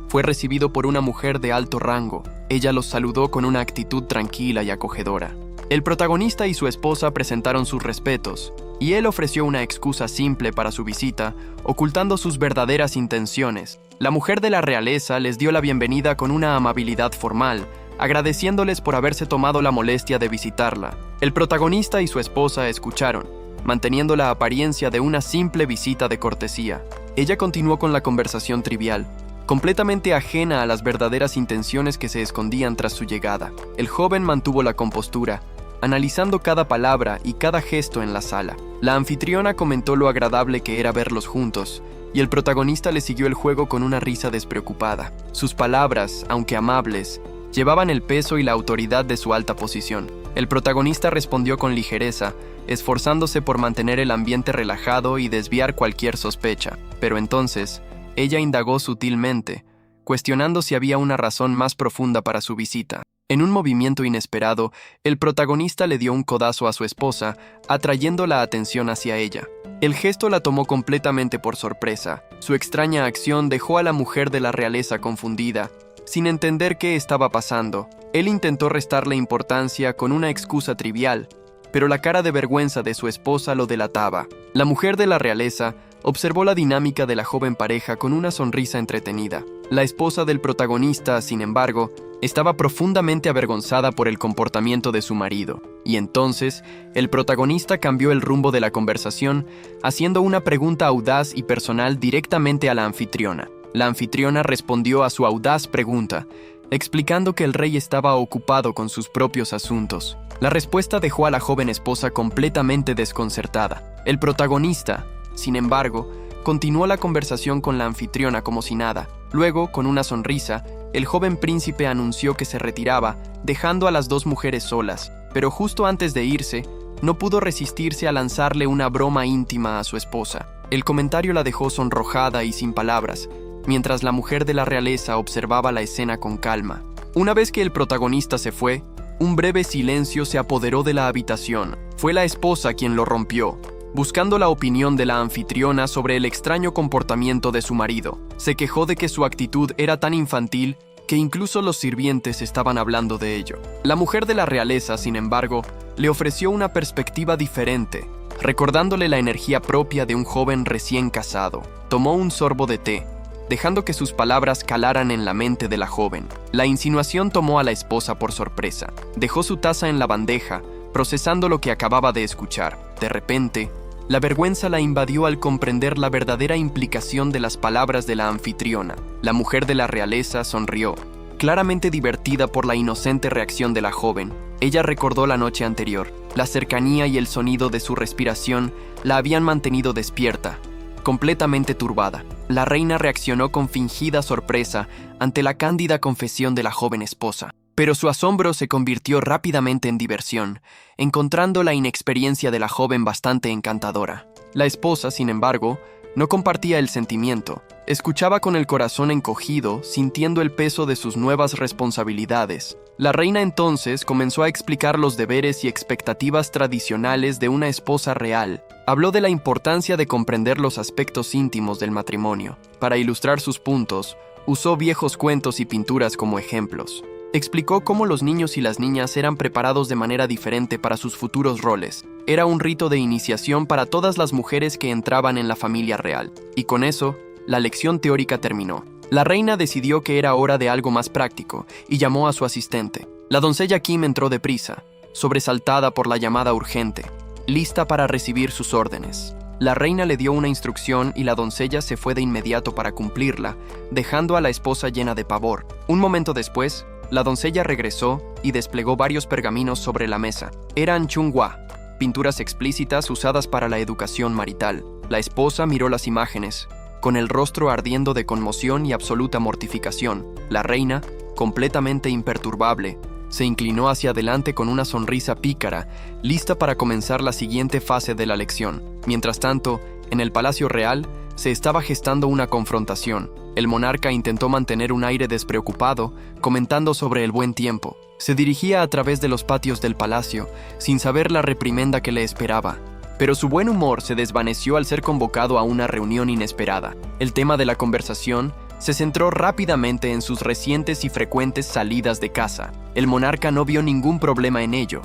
Speaker 1: fue recibido por una mujer de alto rango. Ella los saludó con una actitud tranquila y acogedora. El protagonista y su esposa presentaron sus respetos, y él ofreció una excusa simple para su visita, ocultando sus verdaderas intenciones. La mujer de la realeza les dio la bienvenida con una amabilidad formal, agradeciéndoles por haberse tomado la molestia de visitarla. El protagonista y su esposa escucharon, manteniendo la apariencia de una simple visita de cortesía. Ella continuó con la conversación trivial, completamente ajena a las verdaderas intenciones que se escondían tras su llegada. El joven mantuvo la compostura, analizando cada palabra y cada gesto en la sala. La anfitriona comentó lo agradable que era verlos juntos, y el protagonista le siguió el juego con una risa despreocupada. Sus palabras, aunque amables, llevaban el peso y la autoridad de su alta posición. El protagonista respondió con ligereza, esforzándose por mantener el ambiente relajado y desviar cualquier sospecha. Pero entonces, ella indagó sutilmente, cuestionando si había una razón más profunda para su visita. En un movimiento inesperado, el protagonista le dio un codazo a su esposa, atrayendo la atención hacia ella. El gesto la tomó completamente por sorpresa. Su extraña acción dejó a la mujer de la realeza confundida, sin entender qué estaba pasando. Él intentó restarle importancia con una excusa trivial, pero la cara de vergüenza de su esposa lo delataba. La mujer de la realeza observó la dinámica de la joven pareja con una sonrisa entretenida. La esposa del protagonista, sin embargo, estaba profundamente avergonzada por el comportamiento de su marido. Y entonces, el protagonista cambió el rumbo de la conversación, haciendo una pregunta audaz y personal directamente a la anfitriona. La anfitriona respondió a su audaz pregunta, explicando que el rey estaba ocupado con sus propios asuntos. La respuesta dejó a la joven esposa completamente desconcertada. El protagonista, sin embargo, continuó la conversación con la anfitriona como si nada. Luego, con una sonrisa, el joven príncipe anunció que se retiraba, dejando a las dos mujeres solas. Pero justo antes de irse, no pudo resistirse a lanzarle una broma íntima a su esposa. El comentario la dejó sonrojada y sin palabras, mientras la mujer de la realeza observaba la escena con calma. Una vez que el protagonista se fue, un breve silencio se apoderó de la habitación. Fue la esposa quien lo rompió, buscando la opinión de la anfitriona sobre el extraño comportamiento de su marido. Se quejó de que su actitud era tan infantil que incluso los sirvientes estaban hablando de ello. La mujer de la realeza, sin embargo, le ofreció una perspectiva diferente, recordándole la energía propia de un joven recién casado. Tomó un sorbo de té, dejando que sus palabras calaran en la mente de la joven. La insinuación tomó a la esposa por sorpresa. Dejó su taza en la bandeja, procesando lo que acababa de escuchar. De repente, la vergüenza la invadió al comprender la verdadera implicación de las palabras de la anfitriona. La mujer de la realeza sonrió, claramente divertida por la inocente reacción de la joven. Ella recordó la noche anterior. La cercanía y el sonido de su respiración la habían mantenido despierta, completamente turbada. La reina reaccionó con fingida sorpresa ante la cándida confesión de la joven esposa. Pero su asombro se convirtió rápidamente en diversión, encontrando la inexperiencia de la joven bastante encantadora. La esposa, sin embargo, no compartía el sentimiento. Escuchaba con el corazón encogido, sintiendo el peso de sus nuevas responsabilidades. La reina entonces comenzó a explicar los deberes y expectativas tradicionales de una esposa real. Habló de la importancia de comprender los aspectos íntimos del matrimonio. Para ilustrar sus puntos, usó viejos cuentos y pinturas como ejemplos. Explicó cómo los niños y las niñas eran preparados de manera diferente para sus futuros roles. Era un rito de iniciación para todas las mujeres que entraban en la familia real. Y con eso, la lección teórica terminó. La reina decidió que era hora de algo más práctico y llamó a su asistente. La doncella Kim entró deprisa, sobresaltada por la llamada urgente, lista para recibir sus órdenes. La reina le dio una instrucción y la doncella se fue de inmediato para cumplirla, dejando a la esposa llena de pavor. Un momento después, la doncella regresó y desplegó varios pergaminos sobre la mesa. Eran chunghwa, pinturas explícitas usadas para la educación marital. La esposa miró las imágenes, con el rostro ardiendo de conmoción y absoluta mortificación. La reina, completamente imperturbable, se inclinó hacia adelante con una sonrisa pícara, lista para comenzar la siguiente fase de la lección. Mientras tanto, en el Palacio Real, se estaba gestando una confrontación. El monarca intentó mantener un aire despreocupado, comentando sobre el buen tiempo. Se dirigía a través de los patios del palacio, sin saber la reprimenda que le esperaba. Pero su buen humor se desvaneció al ser convocado a una reunión inesperada. El tema de la conversación se centró rápidamente en sus recientes y frecuentes salidas de casa. El monarca no vio ningún problema en ello,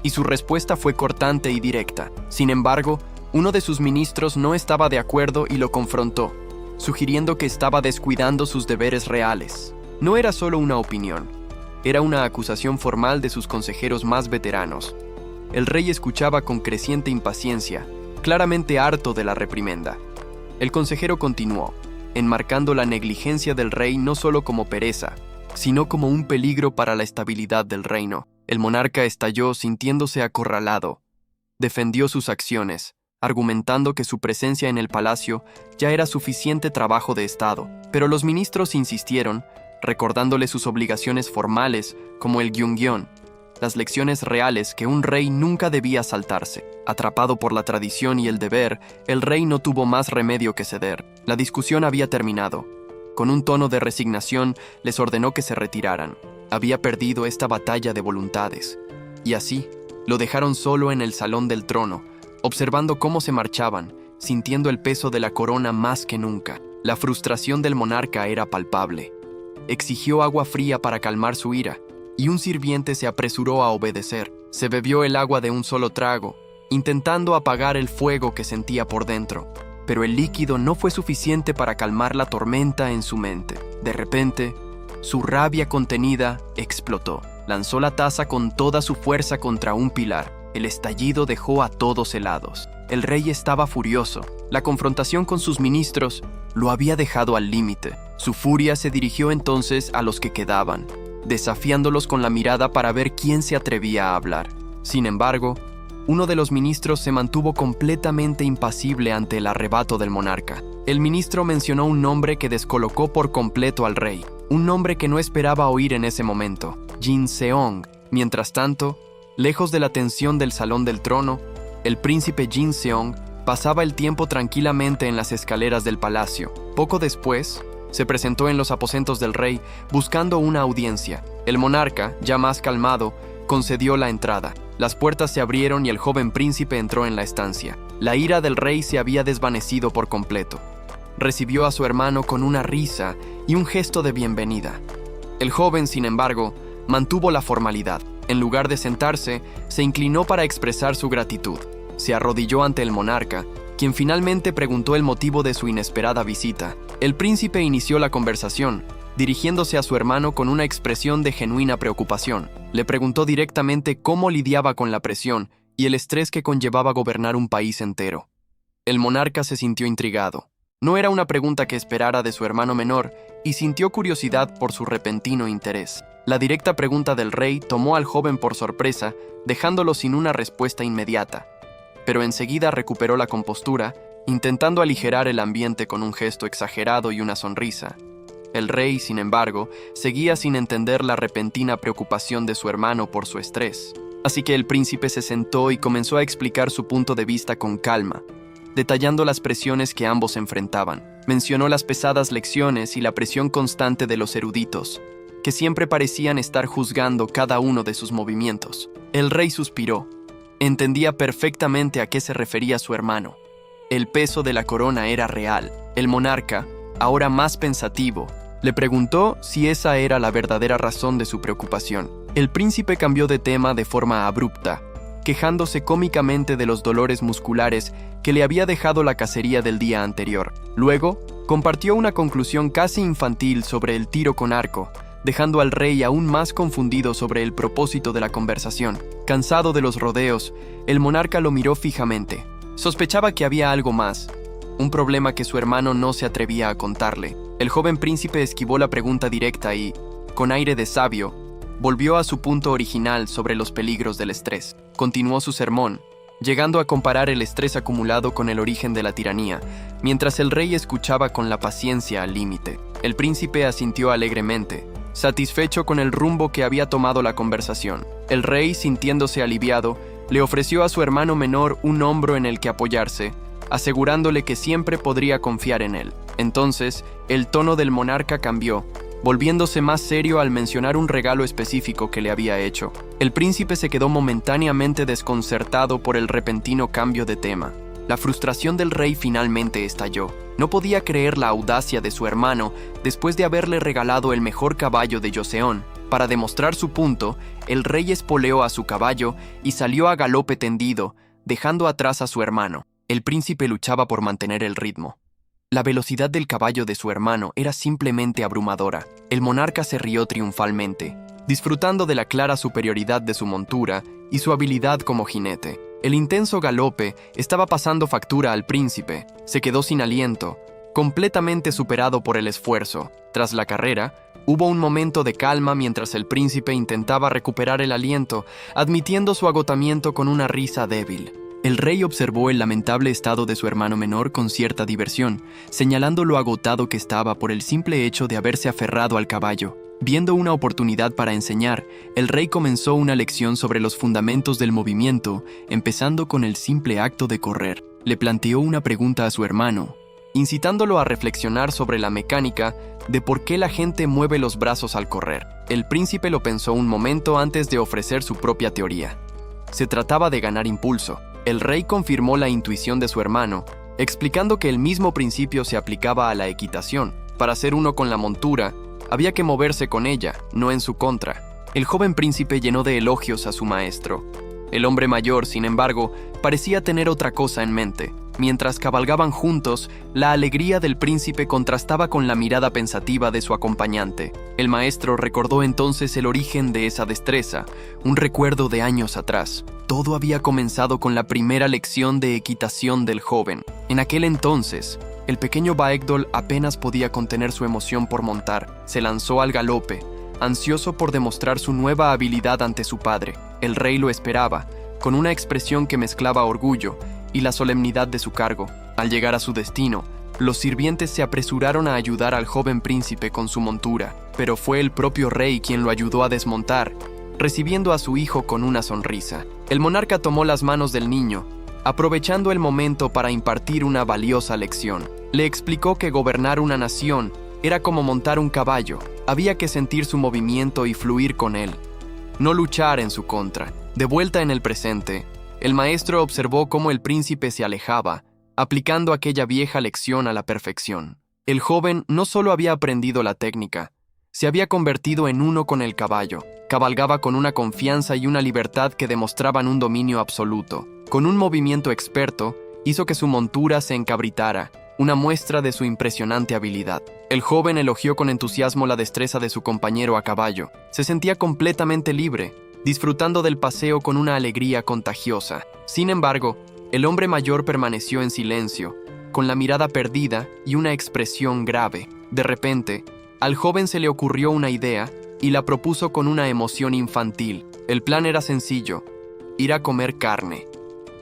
Speaker 1: y su respuesta fue cortante y directa. Sin embargo, uno de sus ministros no estaba de acuerdo y lo confrontó, sugiriendo que estaba descuidando sus deberes reales. No era solo una opinión, era una acusación formal de sus consejeros más veteranos. El rey escuchaba con creciente impaciencia, claramente harto de la reprimenda. El consejero continuó, enmarcando la negligencia del rey no solo como pereza, sino como un peligro para la estabilidad del reino. El monarca estalló sintiéndose acorralado. Defendió sus acciones, argumentando que su presencia en el palacio ya era suficiente trabajo de Estado. Pero los ministros insistieron, recordándole sus obligaciones formales como el gyungyeon, las lecciones reales que un rey nunca debía saltarse. Atrapado por la tradición y el deber, el rey no tuvo más remedio que ceder. La discusión había terminado. Con un tono de resignación, les ordenó que se retiraran. Había perdido esta batalla de voluntades. Y así, lo dejaron solo en el salón del trono, observando cómo se marchaban, sintiendo el peso de la corona más que nunca. La frustración del monarca era palpable. Exigió agua fría para calmar su ira, y un sirviente se apresuró a obedecer. Se bebió el agua de un solo trago, intentando apagar el fuego que sentía por dentro. Pero el líquido no fue suficiente para calmar la tormenta en su mente. De repente, su rabia contenida explotó. Lanzó la taza con toda su fuerza contra un pilar. El estallido dejó a todos helados. El rey estaba furioso. La confrontación con sus ministros lo había dejado al límite. Su furia se dirigió entonces a los que quedaban, desafiándolos con la mirada para ver quién se atrevía a hablar. Sin embargo, uno de los ministros se mantuvo completamente impasible ante el arrebato del monarca. El ministro mencionó un nombre que descolocó por completo al rey, un nombre que no esperaba oír en ese momento, Jin Seong. Mientras tanto, lejos de la tensión del salón del trono, el príncipe Jin Seong pasaba el tiempo tranquilamente en las escaleras del palacio. Poco después, se presentó en los aposentos del rey buscando una audiencia. El monarca, ya más calmado, concedió la entrada. Las puertas se abrieron y el joven príncipe entró en la estancia. La ira del rey se había desvanecido por completo. Recibió a su hermano con una risa y un gesto de bienvenida. El joven, sin embargo, mantuvo la formalidad. En lugar de sentarse, se inclinó para expresar su gratitud. Se arrodilló ante el monarca, quien finalmente preguntó el motivo de su inesperada visita. El príncipe inició la conversación, dirigiéndose a su hermano con una expresión de genuina preocupación. Le preguntó directamente cómo lidiaba con la presión y el estrés que conllevaba gobernar un país entero. El monarca se sintió intrigado. No era una pregunta que esperara de su hermano menor y sintió curiosidad por su repentino interés. La directa pregunta del rey tomó al joven por sorpresa, dejándolo sin una respuesta inmediata. Pero enseguida recuperó la compostura, intentando aligerar el ambiente con un gesto exagerado y una sonrisa. El rey, sin embargo, seguía sin entender la repentina preocupación de su hermano por su estrés. Así que el príncipe se sentó y comenzó a explicar su punto de vista con calma, detallando las presiones que ambos enfrentaban. Mencionó las pesadas lecciones y la presión constante de los eruditos, que siempre parecían estar juzgando cada uno de sus movimientos. El rey suspiró. Entendía perfectamente a qué se refería su hermano. El peso de la corona era real. El monarca, ahora más pensativo, le preguntó si esa era la verdadera razón de su preocupación. El príncipe cambió de tema de forma abrupta, quejándose cómicamente de los dolores musculares que le había dejado la cacería del día anterior. Luego, Compartió una conclusión casi infantil sobre el tiro con arco, dejando al rey aún más confundido sobre el propósito de la conversación. Cansado de los rodeos, el monarca lo miró fijamente. Sospechaba que había algo más, un problema que su hermano no se atrevía a contarle. El joven príncipe esquivó la pregunta directa y, con aire de sabio, volvió a su punto original sobre los peligros del estrés. Continuó su sermón, llegando a comparar el estrés acumulado con el origen de la tiranía, mientras el rey escuchaba con la paciencia al límite. El príncipe asintió alegremente, satisfecho con el rumbo que había tomado la conversación. El rey, sintiéndose aliviado, le ofreció a su hermano menor un hombro en el que apoyarse, asegurándole que siempre podría confiar en él. Entonces, el tono del monarca cambió, volviéndose más serio al mencionar un regalo específico que le había hecho. El príncipe se quedó momentáneamente desconcertado por el repentino cambio de tema. La frustración del rey finalmente estalló. No podía creer la audacia de su hermano después de haberle regalado el mejor caballo de Joseon. Para demostrar su punto, el rey espoleó a su caballo y salió a galope tendido, dejando atrás a su hermano. El príncipe luchaba por mantener el ritmo. La velocidad del caballo de su hermano era simplemente abrumadora. El monarca se rió triunfalmente, disfrutando de la clara superioridad de su montura y su habilidad como jinete. El intenso galope estaba pasando factura al príncipe. Se quedó sin aliento, completamente superado por el esfuerzo. Tras la carrera, hubo un momento de calma mientras el príncipe intentaba recuperar el aliento, admitiendo su agotamiento con una risa débil. El rey observó el lamentable estado de su hermano menor con cierta diversión, señalando lo agotado que estaba por el simple hecho de haberse aferrado al caballo. Viendo una oportunidad para enseñar, el rey comenzó una lección sobre los fundamentos del movimiento, empezando con el simple acto de correr. Le planteó una pregunta a su hermano, incitándolo a reflexionar sobre la mecánica de por qué la gente mueve los brazos al correr. El príncipe lo pensó un momento antes de ofrecer su propia teoría. Se trataba de ganar impulso. El rey confirmó la intuición de su hermano, explicando que el mismo principio se aplicaba a la equitación. Para ser uno con la montura, había que moverse con ella, no en su contra. El joven príncipe llenó de elogios a su maestro. El hombre mayor, sin embargo, parecía tener otra cosa en mente. Mientras cabalgaban juntos, la alegría del príncipe contrastaba con la mirada pensativa de su acompañante. El maestro recordó entonces el origen de esa destreza, un recuerdo de años atrás. Todo había comenzado con la primera lección de equitación del joven. En aquel entonces, el pequeño Baekdol apenas podía contener su emoción por montar. Se lanzó al galope, ansioso por demostrar su nueva habilidad ante su padre. El rey lo esperaba, con una expresión que mezclaba orgullo y la solemnidad de su cargo. Al llegar a su destino, los sirvientes se apresuraron a ayudar al joven príncipe con su montura, pero fue el propio rey quien lo ayudó a desmontar, recibiendo a su hijo con una sonrisa. El monarca tomó las manos del niño, aprovechando el momento para impartir una valiosa lección. Le explicó que gobernar una nación era como montar un caballo. Había que sentir su movimiento y fluir con él, no luchar en su contra. De vuelta en el presente, el maestro observó cómo el príncipe se alejaba, aplicando aquella vieja lección a la perfección. El joven no solo había aprendido la técnica, se había convertido en uno con el caballo. Cabalgaba con una confianza y una libertad que demostraban un dominio absoluto. Con un movimiento experto, hizo que su montura se encabritara, una muestra de su impresionante habilidad. El joven elogió con entusiasmo la destreza de su compañero a caballo. Se sentía completamente libre, disfrutando del paseo con una alegría contagiosa. Sin embargo, el hombre mayor permaneció en silencio, con la mirada perdida y una expresión grave. De repente, al joven se le ocurrió una idea y la propuso con una emoción infantil. El plan era sencillo: ir a comer carne.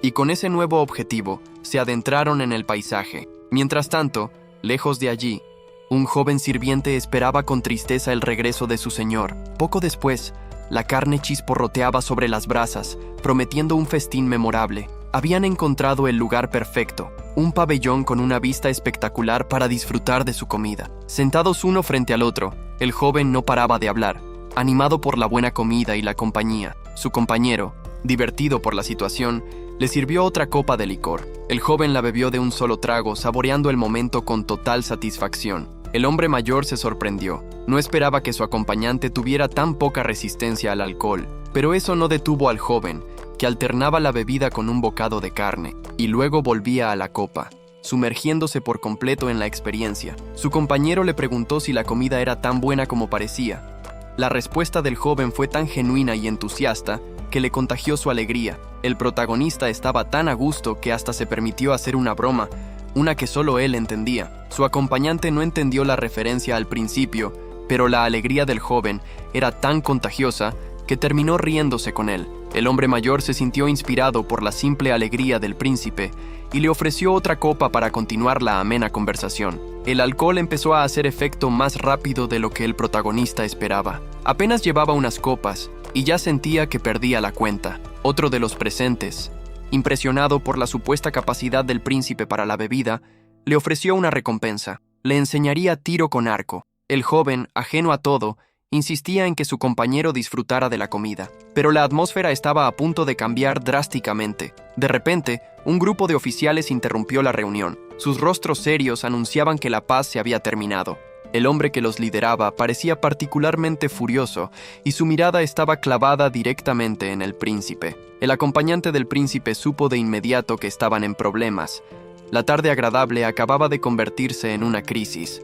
Speaker 1: Y con ese nuevo objetivo, se adentraron en el paisaje. Mientras tanto, lejos de allí, un joven sirviente esperaba con tristeza el regreso de su señor. Poco después, la carne chisporroteaba sobre las brasas, prometiendo un festín memorable. Habían encontrado el lugar perfecto, un pabellón con una vista espectacular para disfrutar de su comida. Sentados uno frente al otro, el joven no paraba de hablar, animado por la buena comida y la compañía. Su compañero, divertido por la situación, le sirvió otra copa de licor. El joven la bebió de un solo trago, saboreando el momento con total satisfacción. El hombre mayor se sorprendió. No esperaba que su acompañante tuviera tan poca resistencia al alcohol, pero eso no detuvo al joven, que alternaba la bebida con un bocado de carne, y luego volvía a la copa. sumergiéndose por completo en la experiencia. Su compañero le preguntó si la comida era tan buena como parecía. La respuesta del joven fue tan genuina y entusiasta que le contagió su alegría. El protagonista estaba tan a gusto que hasta se permitió hacer una broma, una que solo él entendía. Su acompañante no entendió la referencia al principio, pero la alegría del joven era tan contagiosa que terminó riéndose con él. El hombre mayor se sintió inspirado por la simple alegría del príncipe y le ofreció otra copa para continuar la amena conversación. El alcohol empezó a hacer efecto más rápido de lo que el protagonista esperaba. Apenas llevaba unas copas y ya sentía que perdía la cuenta. Otro de los presentes, impresionado por la supuesta capacidad del príncipe para la bebida, le ofreció una recompensa. Le enseñaría tiro con arco. El joven, ajeno a todo, insistía en que su compañero disfrutara de la comida, pero la atmósfera estaba a punto de cambiar drásticamente. De repente, un grupo de oficiales interrumpió la reunión. Sus rostros serios anunciaban que la paz se había terminado. El hombre que los lideraba parecía particularmente furioso y su mirada estaba clavada directamente en el príncipe. El acompañante del príncipe supo de inmediato que estaban en problemas. La tarde agradable acababa de convertirse en una crisis.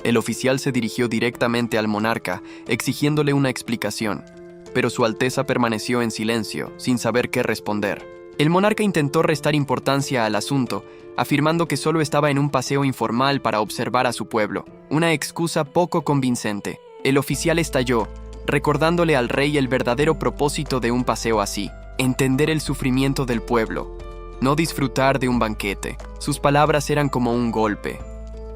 Speaker 1: El oficial se dirigió directamente al monarca, exigiéndole una explicación, pero Su Alteza permaneció en silencio, sin saber qué responder. El monarca intentó restar importancia al asunto, afirmando que solo estaba en un paseo informal para observar a su pueblo, una excusa poco convincente. El oficial estalló, recordándole al rey el verdadero propósito de un paseo así: entender el sufrimiento del pueblo, no disfrutar de un banquete. Sus palabras eran como un golpe,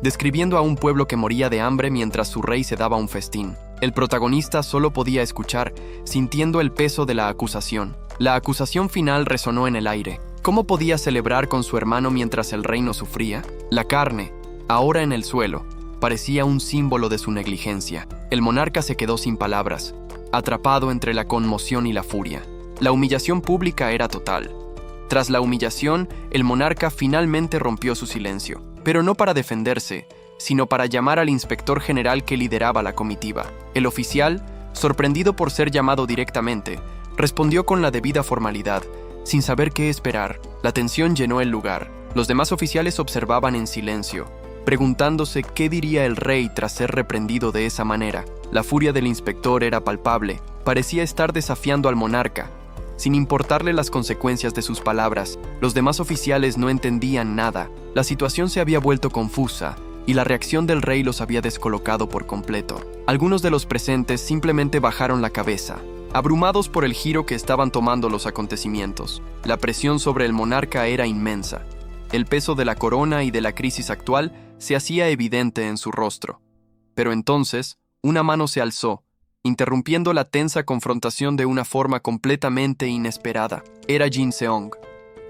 Speaker 1: describiendo a un pueblo que moría de hambre mientras su rey se daba un festín. El protagonista solo podía escuchar, sintiendo el peso de la acusación. La acusación final resonó en el aire. ¿Cómo podía celebrar con su hermano mientras el reino sufría? La carne, ahora en el suelo, parecía un símbolo de su negligencia. El monarca se quedó sin palabras, atrapado entre la conmoción y la furia. La humillación pública era total. Tras la humillación, el monarca finalmente rompió su silencio, pero no para defenderse, sino para llamar al inspector general que lideraba la comitiva. El oficial, sorprendido por ser llamado directamente, respondió con la debida formalidad, sin saber qué esperar. La tensión llenó el lugar. Los demás oficiales observaban en silencio, preguntándose qué diría el rey tras ser reprendido de esa manera. La furia del inspector era palpable, parecía estar desafiando al monarca. Sin importarle las consecuencias de sus palabras, los demás oficiales no entendían nada. La situación se había vuelto confusa y la reacción del rey los había descolocado por completo. Algunos de los presentes simplemente bajaron la cabeza, abrumados por el giro que estaban tomando los acontecimientos. La presión sobre el monarca era inmensa. El peso de la corona y de la crisis actual se hacía evidente en su rostro. Pero entonces, una mano se alzó, interrumpiendo la tensa confrontación de una forma completamente inesperada. Era Jin Seong.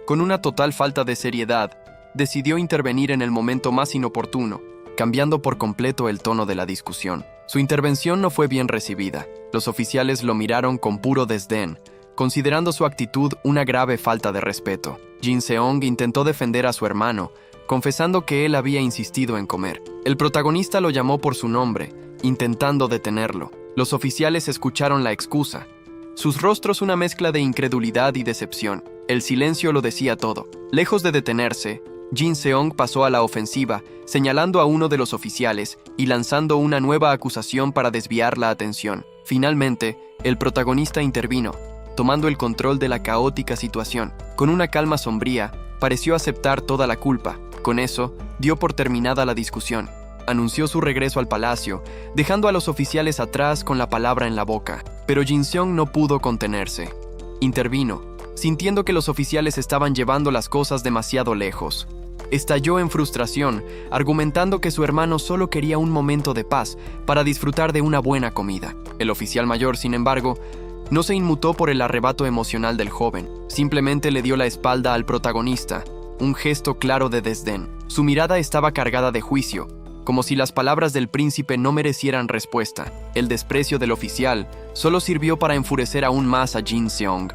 Speaker 1: Con una total falta de seriedad, decidió intervenir en el momento más inoportuno, cambiando por completo el tono de la discusión. Su intervención no fue bien recibida. Los oficiales lo miraron con puro desdén, considerando su actitud una grave falta de respeto. Jin Seong intentó defender a su hermano, confesando que él había insistido en comer. El protagonista lo llamó por su nombre, intentando detenerlo. Los oficiales escucharon la excusa. Sus rostros una mezcla de incredulidad y decepción. El silencio lo decía todo. Lejos de detenerse, Jin Seong pasó a la ofensiva, señalando a uno de los oficiales y lanzando una nueva acusación para desviar la atención. Finalmente, el protagonista intervino, tomando el control de la caótica situación. Con una calma sombría, pareció aceptar toda la culpa. Con eso, dio por terminada la discusión. Anunció su regreso al palacio, dejando a los oficiales atrás con la palabra en la boca. Pero Jin Seong no pudo contenerse. Intervino, sintiendo que los oficiales estaban llevando las cosas demasiado lejos. Estalló en frustración, argumentando que su hermano solo quería un momento de paz para disfrutar de una buena comida. El oficial mayor, sin embargo, no se inmutó por el arrebato emocional del joven. Simplemente le dio la espalda al protagonista, un gesto claro de desdén. Su mirada estaba cargada de juicio, como si las palabras del príncipe no merecieran respuesta. El desprecio del oficial solo sirvió para enfurecer aún más a Jin Seong,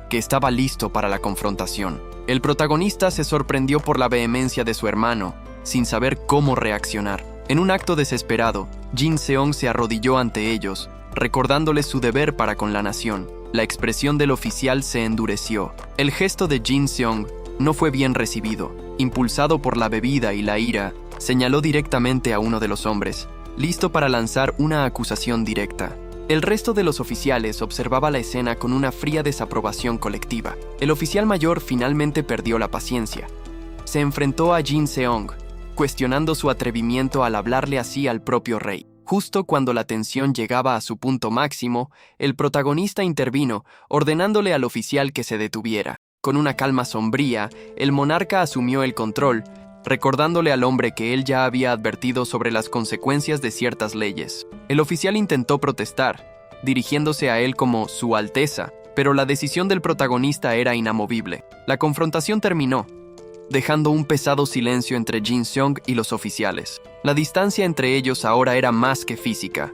Speaker 1: que estaba listo para la confrontación. El protagonista se sorprendió por la vehemencia de su hermano, sin saber cómo reaccionar. En un acto desesperado, Jin Seong se arrodilló ante ellos, recordándoles su deber para con la nación. La expresión del oficial se endureció. El gesto de Jin Seong no fue bien recibido. Impulsado por la bebida y la ira, señaló directamente a uno de los hombres, listo para lanzar una acusación directa. El resto de los oficiales observaba la escena con una fría desaprobación colectiva. El oficial mayor finalmente perdió la paciencia. Se enfrentó a Jin Seong, cuestionando su atrevimiento al hablarle así al propio rey. Justo cuando la tensión llegaba a su punto máximo, el protagonista intervino, ordenándole al oficial que se detuviera. Con una calma sombría, el monarca asumió el control, recordándole al hombre que él ya había advertido sobre las consecuencias de ciertas leyes. El oficial intentó protestar, dirigiéndose a él como Su Alteza, pero la decisión del protagonista era inamovible. La confrontación terminó, dejando un pesado silencio entre Jin Seong y los oficiales. La distancia entre ellos ahora era más que física.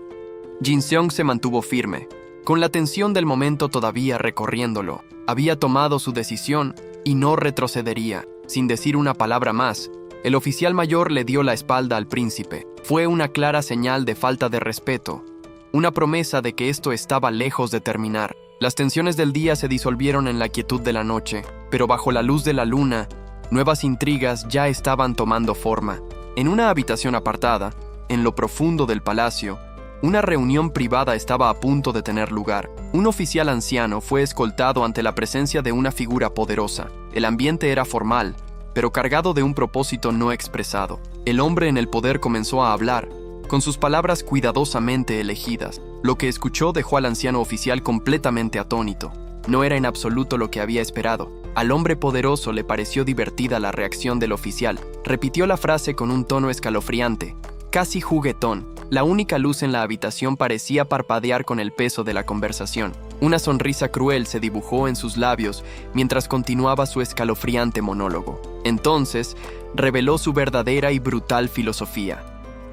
Speaker 1: Jin Seong se mantuvo firme, con la tensión del momento todavía recorriéndolo. Había tomado su decisión y no retrocedería. Sin decir una palabra más, el oficial mayor le dio la espalda al príncipe. Fue una clara señal de falta de respeto, una promesa de que esto estaba lejos de terminar. Las tensiones del día se disolvieron en la quietud de la noche, pero bajo la luz de la luna, nuevas intrigas ya estaban tomando forma. En una habitación apartada, en lo profundo del palacio, una reunión privada estaba a punto de tener lugar. Un oficial anciano fue escoltado ante la presencia de una figura poderosa. El ambiente era formal, pero cargado de un propósito no expresado. El hombre en el poder comenzó a hablar, con sus palabras cuidadosamente elegidas. Lo que escuchó dejó al anciano oficial completamente atónito. No era en absoluto lo que había esperado. Al hombre poderoso le pareció divertida la reacción del oficial. Repitió la frase con un tono escalofriante, casi juguetón. La única luz en la habitación parecía parpadear con el peso de la conversación. Una sonrisa cruel se dibujó en sus labios mientras continuaba su escalofriante monólogo. Entonces, reveló su verdadera y brutal filosofía.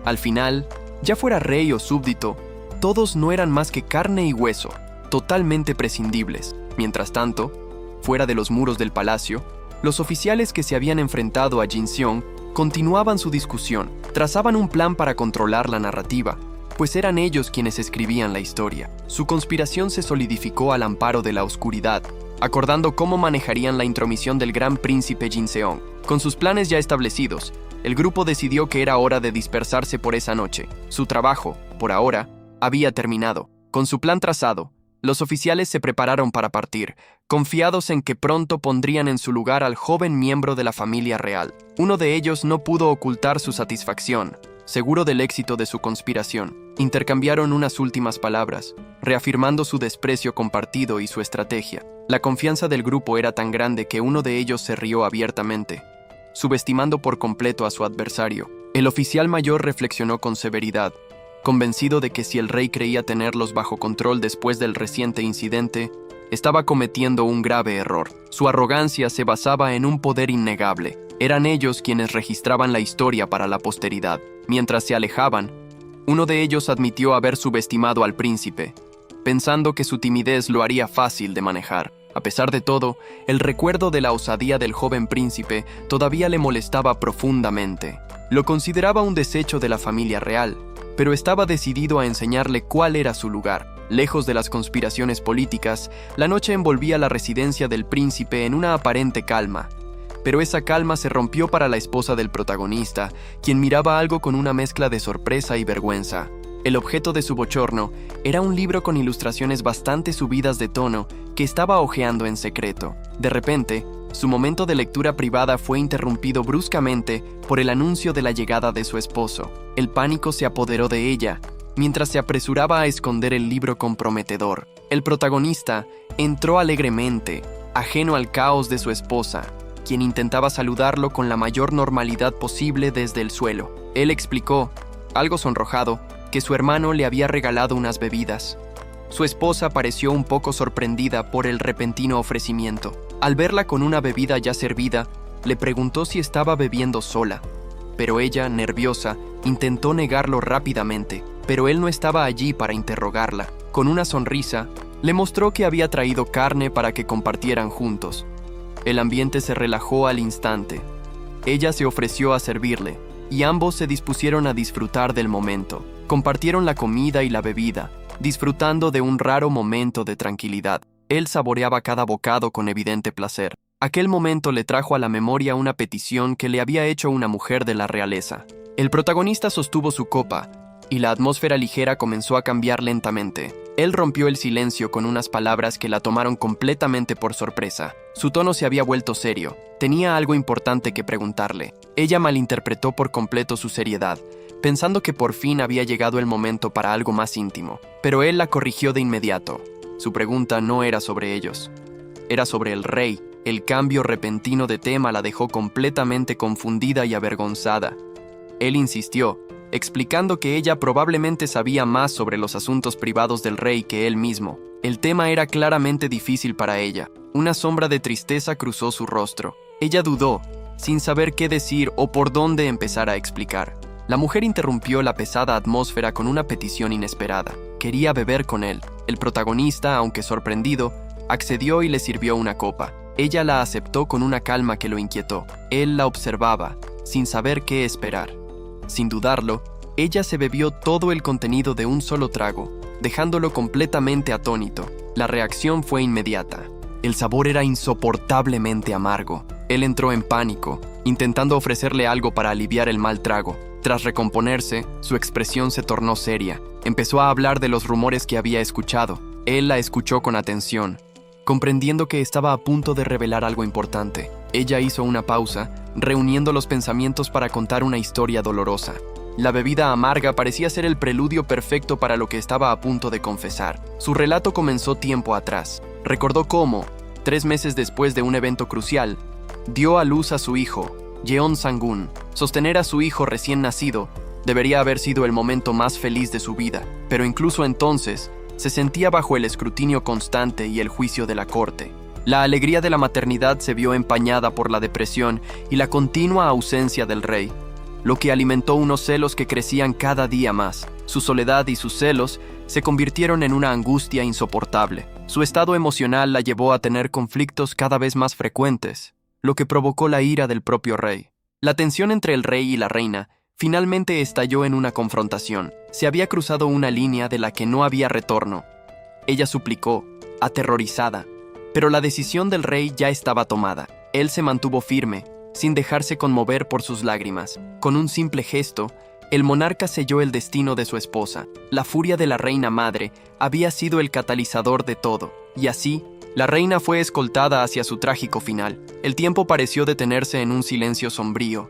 Speaker 1: Al final, ya fuera rey o súbdito, todos no eran más que carne y hueso, totalmente prescindibles. Mientras tanto, fuera de los muros del palacio, los oficiales que se habían enfrentado a Jin Seong continuaban su discusión, trazaban un plan para controlar la narrativa, pues eran ellos quienes escribían la historia. Su conspiración se solidificó al amparo de la oscuridad, acordando cómo manejarían la intromisión del gran príncipe Jin Seong. Con sus planes ya establecidos, el grupo decidió que era hora de dispersarse por esa noche. Su trabajo, por ahora, había terminado. Con su plan trazado, los oficiales se prepararon para partir, confiados en que pronto pondrían en su lugar al joven miembro de la familia real. Uno de ellos no pudo ocultar su satisfacción, seguro del éxito de su conspiración. Intercambiaron unas últimas palabras, reafirmando su desprecio compartido y su estrategia. La confianza del grupo era tan grande que uno de ellos se rió abiertamente, subestimando por completo a su adversario. El oficial mayor reflexionó con severidad, convencido de que si el rey creía tenerlos bajo control después del reciente incidente, estaba cometiendo un grave error. Su arrogancia se basaba en un poder innegable. Eran ellos quienes registraban la historia para la posteridad. Mientras se alejaban, uno de ellos admitió haber subestimado al príncipe, pensando que su timidez lo haría fácil de manejar. A pesar de todo, el recuerdo de la osadía del joven príncipe todavía le molestaba profundamente. Lo consideraba un desecho de la familia real, pero estaba decidido a enseñarle cuál era su lugar. Lejos de las conspiraciones políticas, la noche envolvía la residencia del príncipe en una aparente calma. Pero esa calma se rompió para la esposa del protagonista, quien miraba algo con una mezcla de sorpresa y vergüenza. El objeto de su bochorno era un libro con ilustraciones bastante subidas de tono que estaba hojeando en secreto. De repente, su momento de lectura privada fue interrumpido bruscamente por el anuncio de la llegada de su esposo. El pánico se apoderó de ella, mientras se apresuraba a esconder el libro comprometedor. El protagonista entró alegremente, ajeno al caos de su esposa, quien intentaba saludarlo con la mayor normalidad posible desde el suelo. Él explicó, algo sonrojado, que su hermano le había regalado unas bebidas. Su esposa pareció un poco sorprendida por el repentino ofrecimiento. Al verla con una bebida ya servida, le preguntó si estaba bebiendo sola, pero ella, nerviosa, intentó negarlo rápidamente, pero él no estaba allí para interrogarla. Con una sonrisa, le mostró que había traído carne para que compartieran juntos. El ambiente se relajó al instante. Ella se ofreció a servirle, y ambos se dispusieron a disfrutar del momento. Compartieron la comida y la bebida, disfrutando de un raro momento de tranquilidad. Él saboreaba cada bocado con evidente placer. Aquel momento le trajo a la memoria una petición que le había hecho una mujer de la realeza. El protagonista sostuvo su copa, y la atmósfera ligera comenzó a cambiar lentamente. Él rompió el silencio con unas palabras que la tomaron completamente por sorpresa. Su tono se había vuelto serio. Tenía algo importante que preguntarle. Ella malinterpretó por completo su seriedad, pensando que por fin había llegado el momento para algo más íntimo. Pero él la corrigió de inmediato. Su pregunta no era sobre ellos. Era sobre el rey. El cambio repentino de tema la dejó completamente confundida y avergonzada. Él insistió, explicando que ella probablemente sabía más sobre los asuntos privados del rey que él mismo. El tema era claramente difícil para ella. Una sombra de tristeza cruzó su rostro. Ella dudó, sin saber qué decir o por dónde empezar a explicar. La mujer interrumpió la pesada atmósfera con una petición inesperada. Quería beber con él. El protagonista, aunque sorprendido, accedió y le sirvió una copa. Ella la aceptó con una calma que lo inquietó. Él la observaba, sin saber qué esperar. Sin dudarlo, ella se bebió todo el contenido de un solo trago, dejándolo completamente atónito. La reacción fue inmediata. El sabor era insoportablemente amargo. Él entró en pánico, intentando ofrecerle algo para aliviar el mal trago. Tras recomponerse, su expresión se tornó seria. Empezó a hablar de los rumores que había escuchado. Él la escuchó con atención, comprendiendo que estaba a punto de revelar algo importante. Ella hizo una pausa, reuniendo los pensamientos para contar una historia dolorosa. La bebida amarga parecía ser el preludio perfecto para lo que estaba a punto de confesar. Su relato comenzó tiempo atrás. Recordó cómo, 3 meses después de un evento crucial, dio a luz a su hijo, Jeon Sang-gun. Sostener a su hijo recién nacido debería haber sido el momento más feliz de su vida, pero incluso entonces se sentía bajo el escrutinio constante y el juicio de la corte. La alegría de la maternidad se vio empañada por la depresión y la continua ausencia del rey, lo que alimentó unos celos que crecían cada día más. Su soledad y sus celos se convirtieron en una angustia insoportable. Su estado emocional la llevó a tener conflictos cada vez más frecuentes, lo que provocó la ira del propio rey. La tensión entre el rey y la reina finalmente estalló en una confrontación. Se había cruzado una línea de la que no había retorno. Ella suplicó, aterrorizada, pero la decisión del rey ya estaba tomada. Él se mantuvo firme, sin dejarse conmover por sus lágrimas. Con un simple gesto, el monarca selló el destino de su esposa. La furia de la reina madre había sido el catalizador de todo, y así, la reina fue escoltada hacia su trágico final. El tiempo pareció detenerse en un silencio sombrío.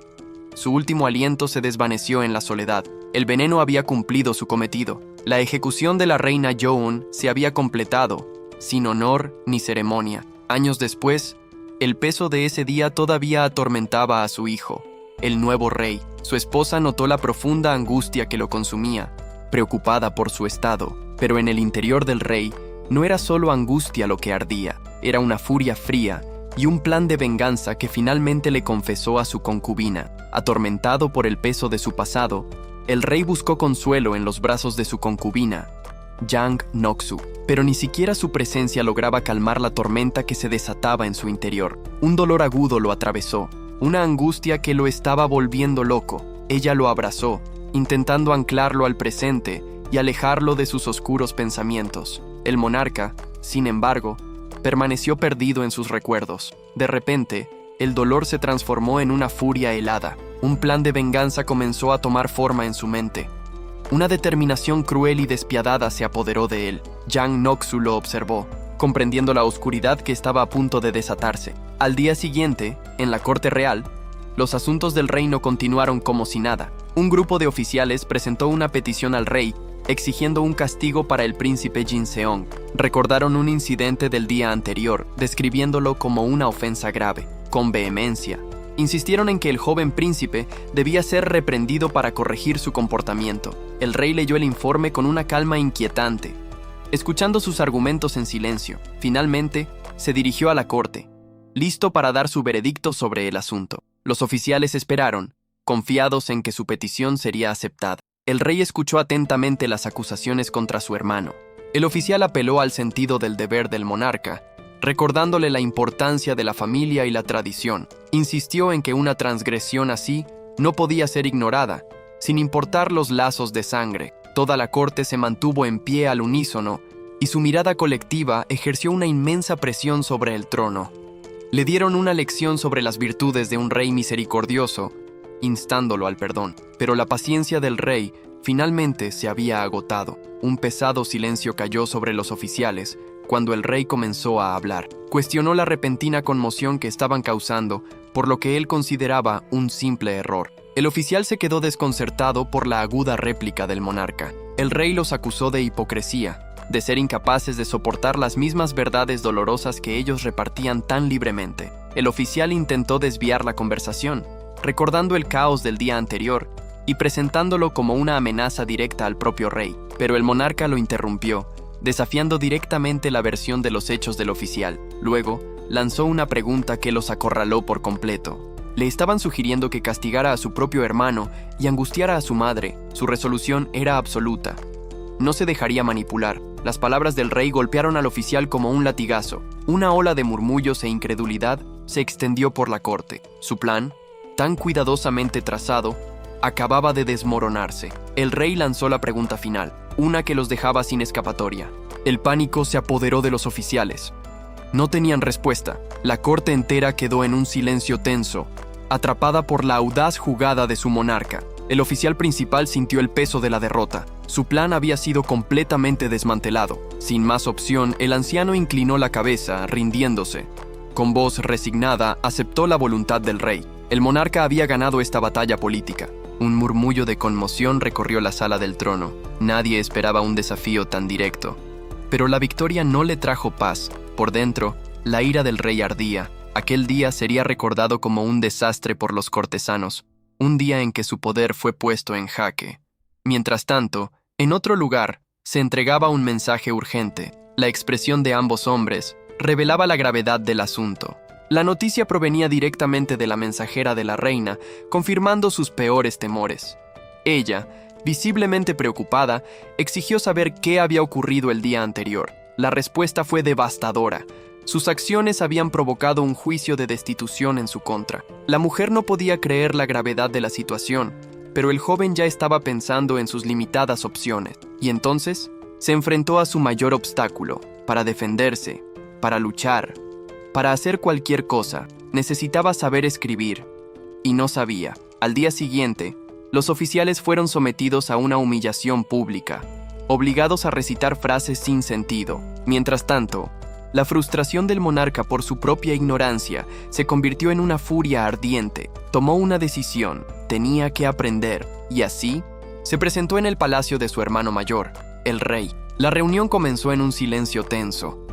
Speaker 1: Su último aliento se desvaneció en la soledad. El veneno había cumplido su cometido. La ejecución de la reina Yoon se había completado, sin honor ni ceremonia. Años después, el peso de ese día todavía atormentaba a su hijo, el nuevo rey. Su esposa notó la profunda angustia que lo consumía, preocupada por su estado. Pero en el interior del rey no era solo angustia lo que ardía, era una furia fría y un plan de venganza que finalmente le confesó a su concubina. Atormentado por el peso de su pasado, el rey buscó consuelo en los brazos de su concubina, Jang Noksu, pero ni siquiera su presencia lograba calmar la tormenta que se desataba en su interior. Un dolor agudo lo atravesó, una angustia que lo estaba volviendo loco. Ella lo abrazó, intentando anclarlo al presente y alejarlo de sus oscuros pensamientos. El monarca, sin embargo, permaneció perdido en sus recuerdos. De repente, el dolor se transformó en una furia helada. Un plan de venganza comenzó a tomar forma en su mente. Una determinación cruel y despiadada se apoderó de él. Jang Noksu lo observó, comprendiendo la oscuridad que estaba a punto de desatarse. Al día siguiente, en la corte real, los asuntos del reino continuaron como si nada. Un grupo de oficiales presentó una petición al rey, exigiendo un castigo para el príncipe Jin Seong. Recordaron un incidente del día anterior, describiéndolo como una ofensa grave. Con vehemencia, insistieron en que el joven príncipe debía ser reprendido para corregir su comportamiento. El rey leyó el informe con una calma inquietante, escuchando sus argumentos en silencio. Finalmente, se dirigió a la corte, listo para dar su veredicto sobre el asunto. Los oficiales esperaron, confiados en que su petición sería aceptada. El rey escuchó atentamente las acusaciones contra su hermano. El oficial apeló al sentido del deber del monarca, recordándole la importancia de la familia y la tradición. Insistió en que una transgresión así no podía ser ignorada, sin importar los lazos de sangre. Toda la corte se mantuvo en pie al unísono, y su mirada colectiva ejerció una inmensa presión sobre el trono. Le dieron una lección sobre las virtudes de un rey misericordioso, instándolo al perdón. Pero la paciencia del rey finalmente se había agotado. Un pesado silencio cayó sobre los oficiales cuando el rey comenzó a hablar. Cuestionó la repentina conmoción que estaban causando por lo que él consideraba un simple error. El oficial se quedó desconcertado por la aguda réplica del monarca. El rey los acusó de hipocresía, de ser incapaces de soportar las mismas verdades dolorosas que ellos repartían tan libremente. El oficial intentó desviar la conversación, recordando el caos del día anterior y presentándolo como una amenaza directa al propio rey, pero el monarca lo interrumpió, desafiando directamente la versión de los hechos del oficial. Luego, lanzó una pregunta que los acorraló por completo. Le estaban sugiriendo que castigara a su propio hermano y angustiara a su madre. Su resolución era absoluta. No se dejaría manipular. Las palabras del rey golpearon al oficial como un latigazo. Una ola de murmullos e incredulidad se extendió por la corte. Su plan, tan cuidadosamente trazado, acababa de desmoronarse. El rey lanzó la pregunta final, una que los dejaba sin escapatoria. El pánico se apoderó de los oficiales. No tenían respuesta. La corte entera quedó en un silencio tenso, atrapada por la audaz jugada de su monarca. El oficial principal sintió el peso de la derrota. Su plan había sido completamente desmantelado. Sin más opción, el anciano inclinó la cabeza, rindiéndose. Con voz resignada, aceptó la voluntad del rey. El monarca había ganado esta batalla política. Un murmullo de conmoción recorrió la sala del trono. Nadie esperaba un desafío tan directo. Pero la victoria no le trajo paz. Por dentro, la ira del rey ardía. Aquel día sería recordado como un desastre por los cortesanos, un día en que su poder fue puesto en jaque. Mientras tanto, en otro lugar, se entregaba un mensaje urgente. La expresión de ambos hombres revelaba la gravedad del asunto. La noticia provenía directamente de la mensajera de la reina, confirmando sus peores temores. Ella, visiblemente preocupada, exigió saber qué había ocurrido el día anterior. La respuesta fue devastadora. Sus acciones habían provocado un juicio de destitución en su contra. La mujer no podía creer la gravedad de la situación, pero el joven ya estaba pensando en sus limitadas opciones. Y entonces, se enfrentó a su mayor obstáculo. Para defenderse, para luchar, para hacer cualquier cosa, necesitaba saber escribir. Y no sabía. Al día siguiente, los oficiales fueron sometidos a una humillación pública, obligados a recitar frases sin sentido. Mientras tanto, la frustración del monarca por su propia ignorancia se convirtió en una furia ardiente. Tomó una decisión, tenía que aprender, y así se presentó en el palacio de su hermano mayor, el rey. La reunión comenzó en un silencio tenso.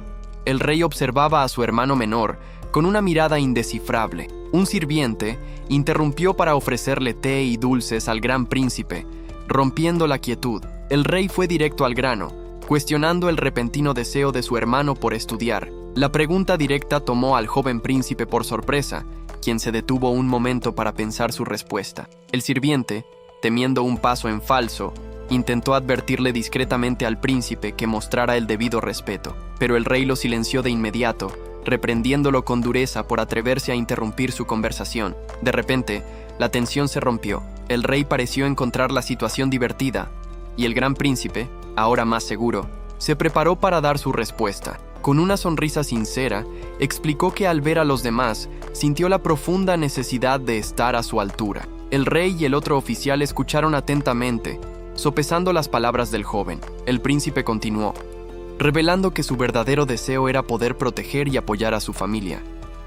Speaker 1: El rey observaba a su hermano menor con una mirada indescifrable. Un sirviente interrumpió para ofrecerle té y dulces al gran príncipe, rompiendo la quietud. El rey fue directo al grano, cuestionando el repentino deseo de su hermano por estudiar. La pregunta directa tomó al joven príncipe por sorpresa, quien se detuvo un momento para pensar su respuesta. El sirviente, temiendo un paso en falso, intentó advertirle discretamente al príncipe que mostrara el debido respeto, pero el rey lo silenció de inmediato, reprendiéndolo con dureza por atreverse a interrumpir su conversación. De repente, la tensión se rompió. El rey pareció encontrar la situación divertida, y el gran príncipe, ahora más seguro, se preparó para dar su respuesta. Con una sonrisa sincera, explicó que al ver a los demás, sintió la profunda necesidad de estar a su altura. El rey y el otro oficial escucharon atentamente, sopesando las palabras del joven. El príncipe continuó, revelando que su verdadero deseo era poder proteger y apoyar a su familia,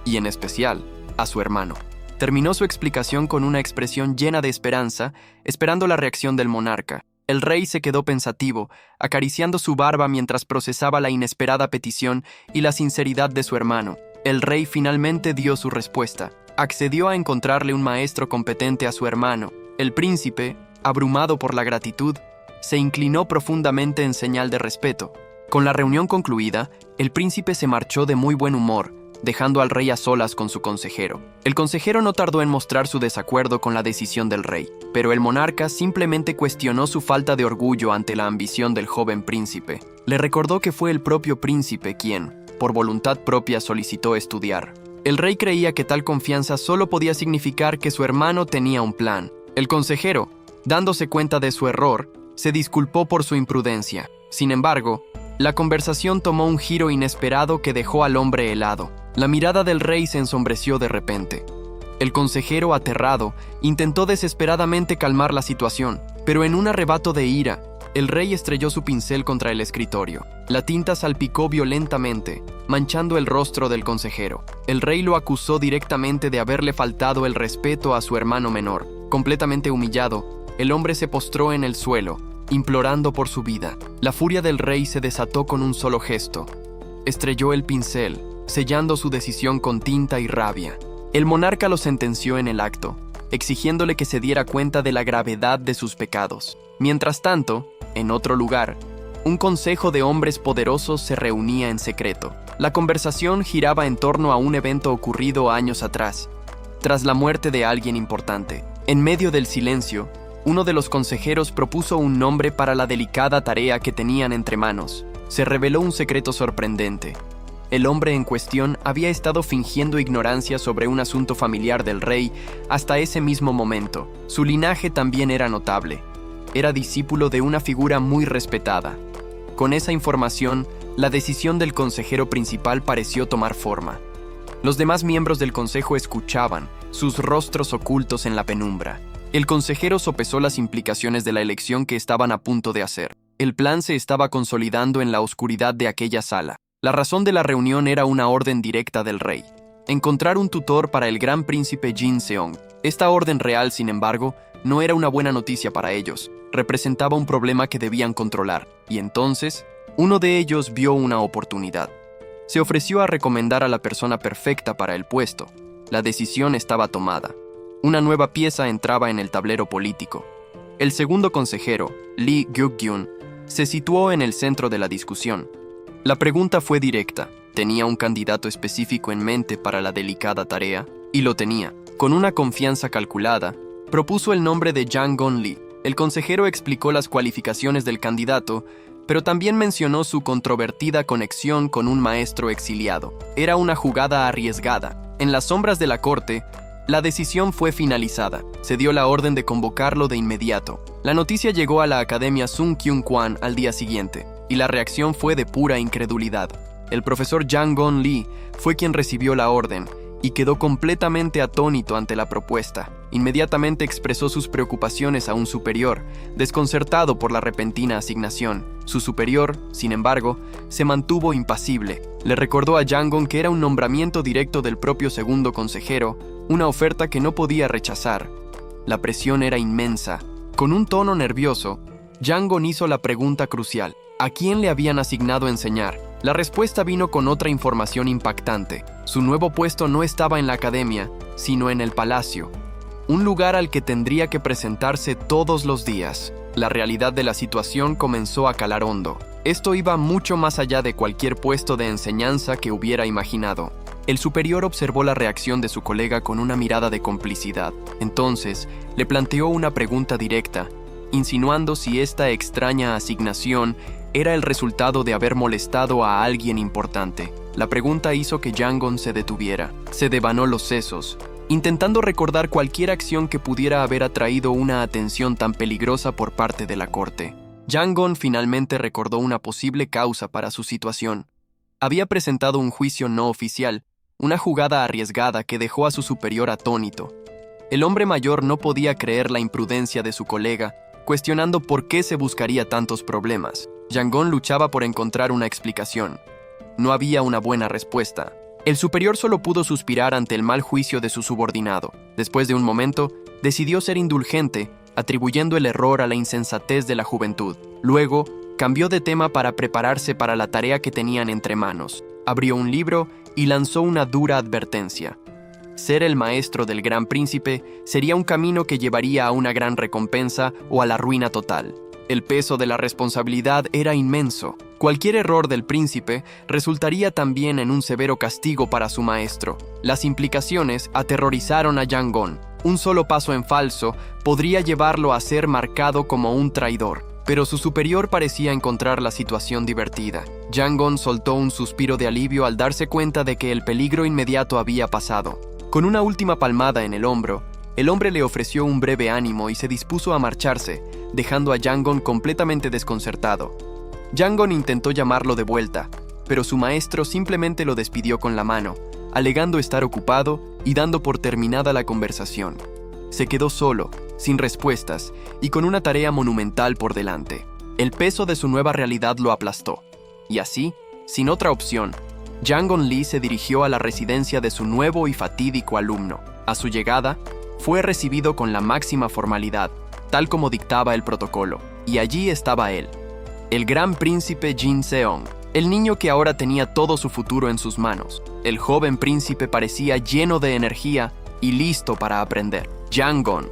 Speaker 1: y en especial, a su hermano. Terminó su explicación con una expresión llena de esperanza, esperando la reacción del monarca. El rey se quedó pensativo, acariciando su barba mientras procesaba la inesperada petición y la sinceridad de su hermano. El rey finalmente dio su respuesta. Accedió a encontrarle un maestro competente a su hermano. El príncipe, abrumado por la gratitud, se inclinó profundamente en señal de respeto. Con la reunión concluida, el príncipe se marchó de muy buen humor, dejando al rey a solas con su consejero. El consejero no tardó en mostrar su desacuerdo con la decisión del rey, pero el monarca simplemente cuestionó su falta de orgullo ante la ambición del joven príncipe. Le recordó que fue el propio príncipe quien, por voluntad propia, solicitó estudiar. El rey creía que tal confianza solo podía significar que su hermano tenía un plan. El consejero, dándose cuenta de su error, se disculpó por su imprudencia. Sin embargo, La conversación tomó un giro inesperado que dejó al hombre helado. La mirada del rey se ensombreció de repente. El consejero, aterrado, intentó desesperadamente calmar la situación, pero en un arrebato de ira, el rey estrelló su pincel contra el escritorio. La tinta salpicó violentamente, manchando el rostro del consejero. El rey lo acusó directamente de haberle faltado el respeto a su hermano menor. Completamente humillado, el hombre se postró en el suelo, implorando por su vida. La furia del rey se desató con un solo gesto. Estrelló el pincel, sellando su decisión con tinta y rabia. El monarca lo sentenció en el acto, exigiéndole que se diera cuenta de la gravedad de sus pecados. Mientras tanto, en otro lugar, un consejo de hombres poderosos se reunía en secreto. La conversación giraba en torno a un evento ocurrido años atrás, tras la muerte de alguien importante. En medio del silencio, uno de los consejeros propuso un nombre para la delicada tarea que tenían entre manos. Se reveló un secreto sorprendente. El hombre en cuestión había estado fingiendo ignorancia sobre un asunto familiar del rey hasta ese mismo momento. Su linaje también era notable. Era discípulo de una figura muy respetada. Con esa información, la decisión del consejero principal pareció tomar forma. Los demás miembros del consejo escuchaban, sus rostros ocultos en la penumbra. El consejero sopesó las implicaciones de la elección que estaban a punto de hacer. El plan se estaba consolidando en la oscuridad de aquella sala. La razón de la reunión era una orden directa del rey: encontrar un tutor para el gran príncipe Jin Seong. Esta orden real, sin embargo, no era una buena noticia para ellos. Representaba un problema que debían controlar, y entonces, uno de ellos vio una oportunidad. Se ofreció a recomendar a la persona perfecta para el puesto. La decisión estaba tomada. Una nueva pieza entraba en el tablero político. El segundo consejero, Lee Gyuk-gyun, se situó en el centro de la discusión. La pregunta fue directa. ¿Tenía un candidato específico en mente para la delicada tarea? Y lo tenía. Con una confianza calculada, propuso el nombre de Jang Gon-lee. El consejero explicó las cualificaciones del candidato, pero también mencionó su controvertida conexión con un maestro exiliado. Era una jugada arriesgada. En las sombras de la corte, la decisión fue finalizada. Se dio la orden de convocarlo de inmediato. La noticia llegó a la Academia Sun Kyung-kwan al día siguiente, y la reacción fue de pura incredulidad. El profesor Jang Gon-lee fue quien recibió la orden, y quedó completamente atónito ante la propuesta. Inmediatamente expresó sus preocupaciones a un superior, desconcertado por la repentina asignación. Su superior, sin embargo, se mantuvo impasible. Le recordó a Jang-gon que era un nombramiento directo del propio segundo consejero, una oferta que no podía rechazar. La presión era inmensa. Con un tono nervioso, Jang-gon hizo la pregunta crucial: ¿a quién le habían asignado enseñar? La respuesta vino con otra información impactante. Su nuevo puesto no estaba en la academia, sino en el palacio, un lugar al que tendría que presentarse todos los días. La realidad de la situación comenzó a calar hondo. Esto iba mucho más allá de cualquier puesto de enseñanza que hubiera imaginado. El superior observó la reacción de su colega con una mirada de complicidad. Entonces, le planteó una pregunta directa, insinuando si esta extraña asignación era el resultado de haber molestado a alguien importante. La pregunta hizo que Jang-gon se detuviera. Se devanó los sesos, intentando recordar cualquier acción que pudiera haber atraído una atención tan peligrosa por parte de la corte. Jang-gon finalmente recordó una posible causa para su situación. Había presentado un juicio no oficial, una jugada arriesgada que dejó a su superior atónito. El hombre mayor no podía creer la imprudencia de su colega, cuestionando por qué se buscaría tantos problemas. Jang-gon luchaba por encontrar una explicación. No había una buena respuesta. El superior solo pudo suspirar ante el mal juicio de su subordinado. Después de un momento, decidió ser indulgente, atribuyendo el error a la insensatez de la juventud. Luego, cambió de tema para prepararse para la tarea que tenían entre manos. Abrió un libro y lanzó una dura advertencia. Ser el maestro del gran príncipe sería un camino que llevaría a una gran recompensa o a la ruina total. El peso de la responsabilidad era inmenso. Cualquier error del príncipe resultaría también en un severo castigo para su maestro. Las implicaciones aterrorizaron a Jang-gon. Un solo paso en falso podría llevarlo a ser marcado como un traidor. Pero su superior parecía encontrar la situación divertida. Jang-gon soltó un suspiro de alivio al darse cuenta de que el peligro inmediato había pasado. Con una última palmada en el hombro, el hombre le ofreció un breve ánimo y se dispuso a marcharse, dejando a Jang-gon completamente desconcertado. Yangon intentó llamarlo de vuelta, pero su maestro simplemente lo despidió con la mano, alegando estar ocupado y dando por terminada la conversación. Se quedó solo, sin respuestas y con una tarea monumental por delante. El peso de su nueva realidad lo aplastó. Y así, sin otra opción, Yangon Li se dirigió a la residencia de su nuevo y fatídico alumno. A su llegada, fue recibido con la máxima formalidad, tal como dictaba el protocolo, y allí estaba él, el gran príncipe Jin Seong, el niño que ahora tenía todo su futuro en sus manos. El joven príncipe parecía lleno de energía y listo para aprender. Yangon,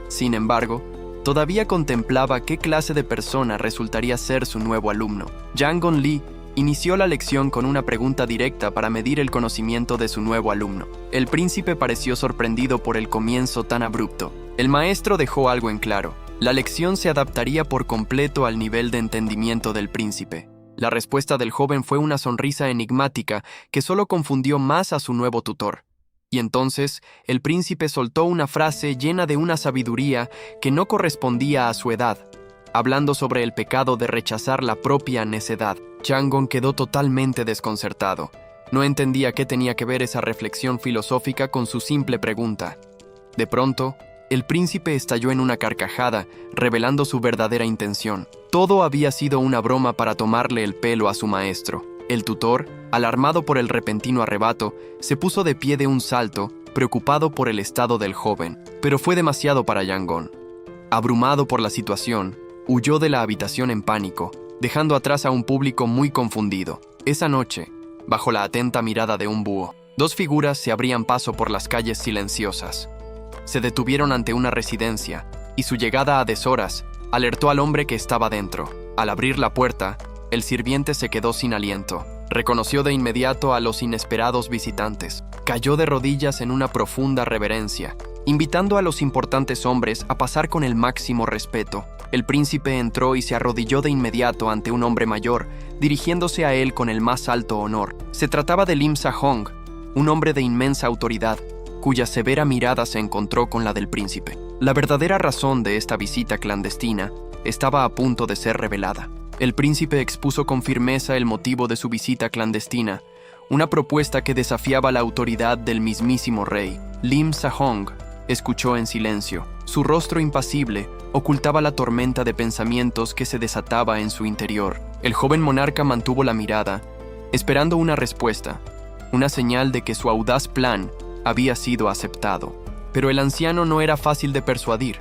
Speaker 1: sin embargo, todavía contemplaba qué clase de persona resultaría ser su nuevo alumno. Yangon Li inició la lección con una pregunta directa para medir el conocimiento de su nuevo alumno. El príncipe pareció sorprendido por el comienzo tan abrupto. El maestro dejó algo en claro: la lección se adaptaría por completo al nivel de entendimiento del príncipe. La respuesta del joven fue una sonrisa enigmática que solo confundió más a su nuevo tutor. Y entonces, el príncipe soltó una frase llena de una sabiduría que no correspondía a su edad, hablando sobre el pecado de rechazar la propia necedad. Yangon quedó totalmente desconcertado. No entendía qué tenía que ver esa reflexión filosófica con su simple pregunta. De pronto, el príncipe estalló en una carcajada, revelando su verdadera intención. Todo había sido una broma para tomarle el pelo a su maestro. El tutor, alarmado por el repentino arrebato, se puso de pie de un salto, preocupado por el estado del joven. Pero fue demasiado para Yangon. Abrumado por la situación, huyó de la habitación en pánico, dejando atrás a un público muy confundido. Esa noche, bajo la atenta mirada de un búho, dos figuras se abrían paso por las calles silenciosas. Se detuvieron ante una residencia, y su llegada a deshoras alertó al hombre que estaba dentro. Al abrir la puerta, el sirviente se quedó sin aliento. Reconoció de inmediato a los inesperados visitantes. Cayó de rodillas en una profunda reverencia, invitando a los importantes hombres a pasar con el máximo respeto. El príncipe entró y se arrodilló de inmediato ante un hombre mayor, dirigiéndose a él con el más alto honor. Se trataba de Lim Sa-hong, un hombre de inmensa autoridad, cuya severa mirada se encontró con la del príncipe. La verdadera razón de esta visita clandestina estaba a punto de ser revelada. El príncipe expuso con firmeza el motivo de su visita clandestina, una propuesta que desafiaba la autoridad del mismísimo rey. Lim Sa-hong escuchó en silencio. Su rostro impasible ocultaba la tormenta de pensamientos que se desataba en su interior. El joven monarca mantuvo la mirada, esperando una respuesta, una señal de que su audaz plan había sido aceptado. Pero el anciano no era fácil de persuadir.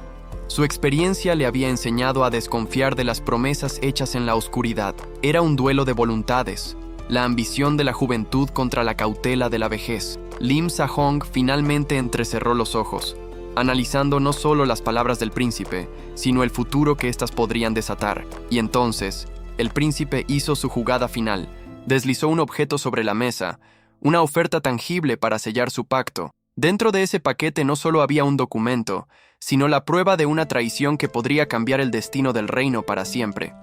Speaker 1: Su experiencia le había enseñado a desconfiar de las promesas hechas en la oscuridad. Era un duelo de voluntades, la ambición de la juventud contra la cautela de la vejez. Lim Sa-hong finalmente entrecerró los ojos, analizando no solo las palabras del príncipe, sino el futuro que éstas podrían desatar. Y entonces, el príncipe hizo su jugada final. Deslizó un objeto sobre la mesa, una oferta tangible para sellar su pacto. Dentro de ese paquete no solo había un documento, sino la prueba de una traición que podría cambiar el destino del reino para siempre.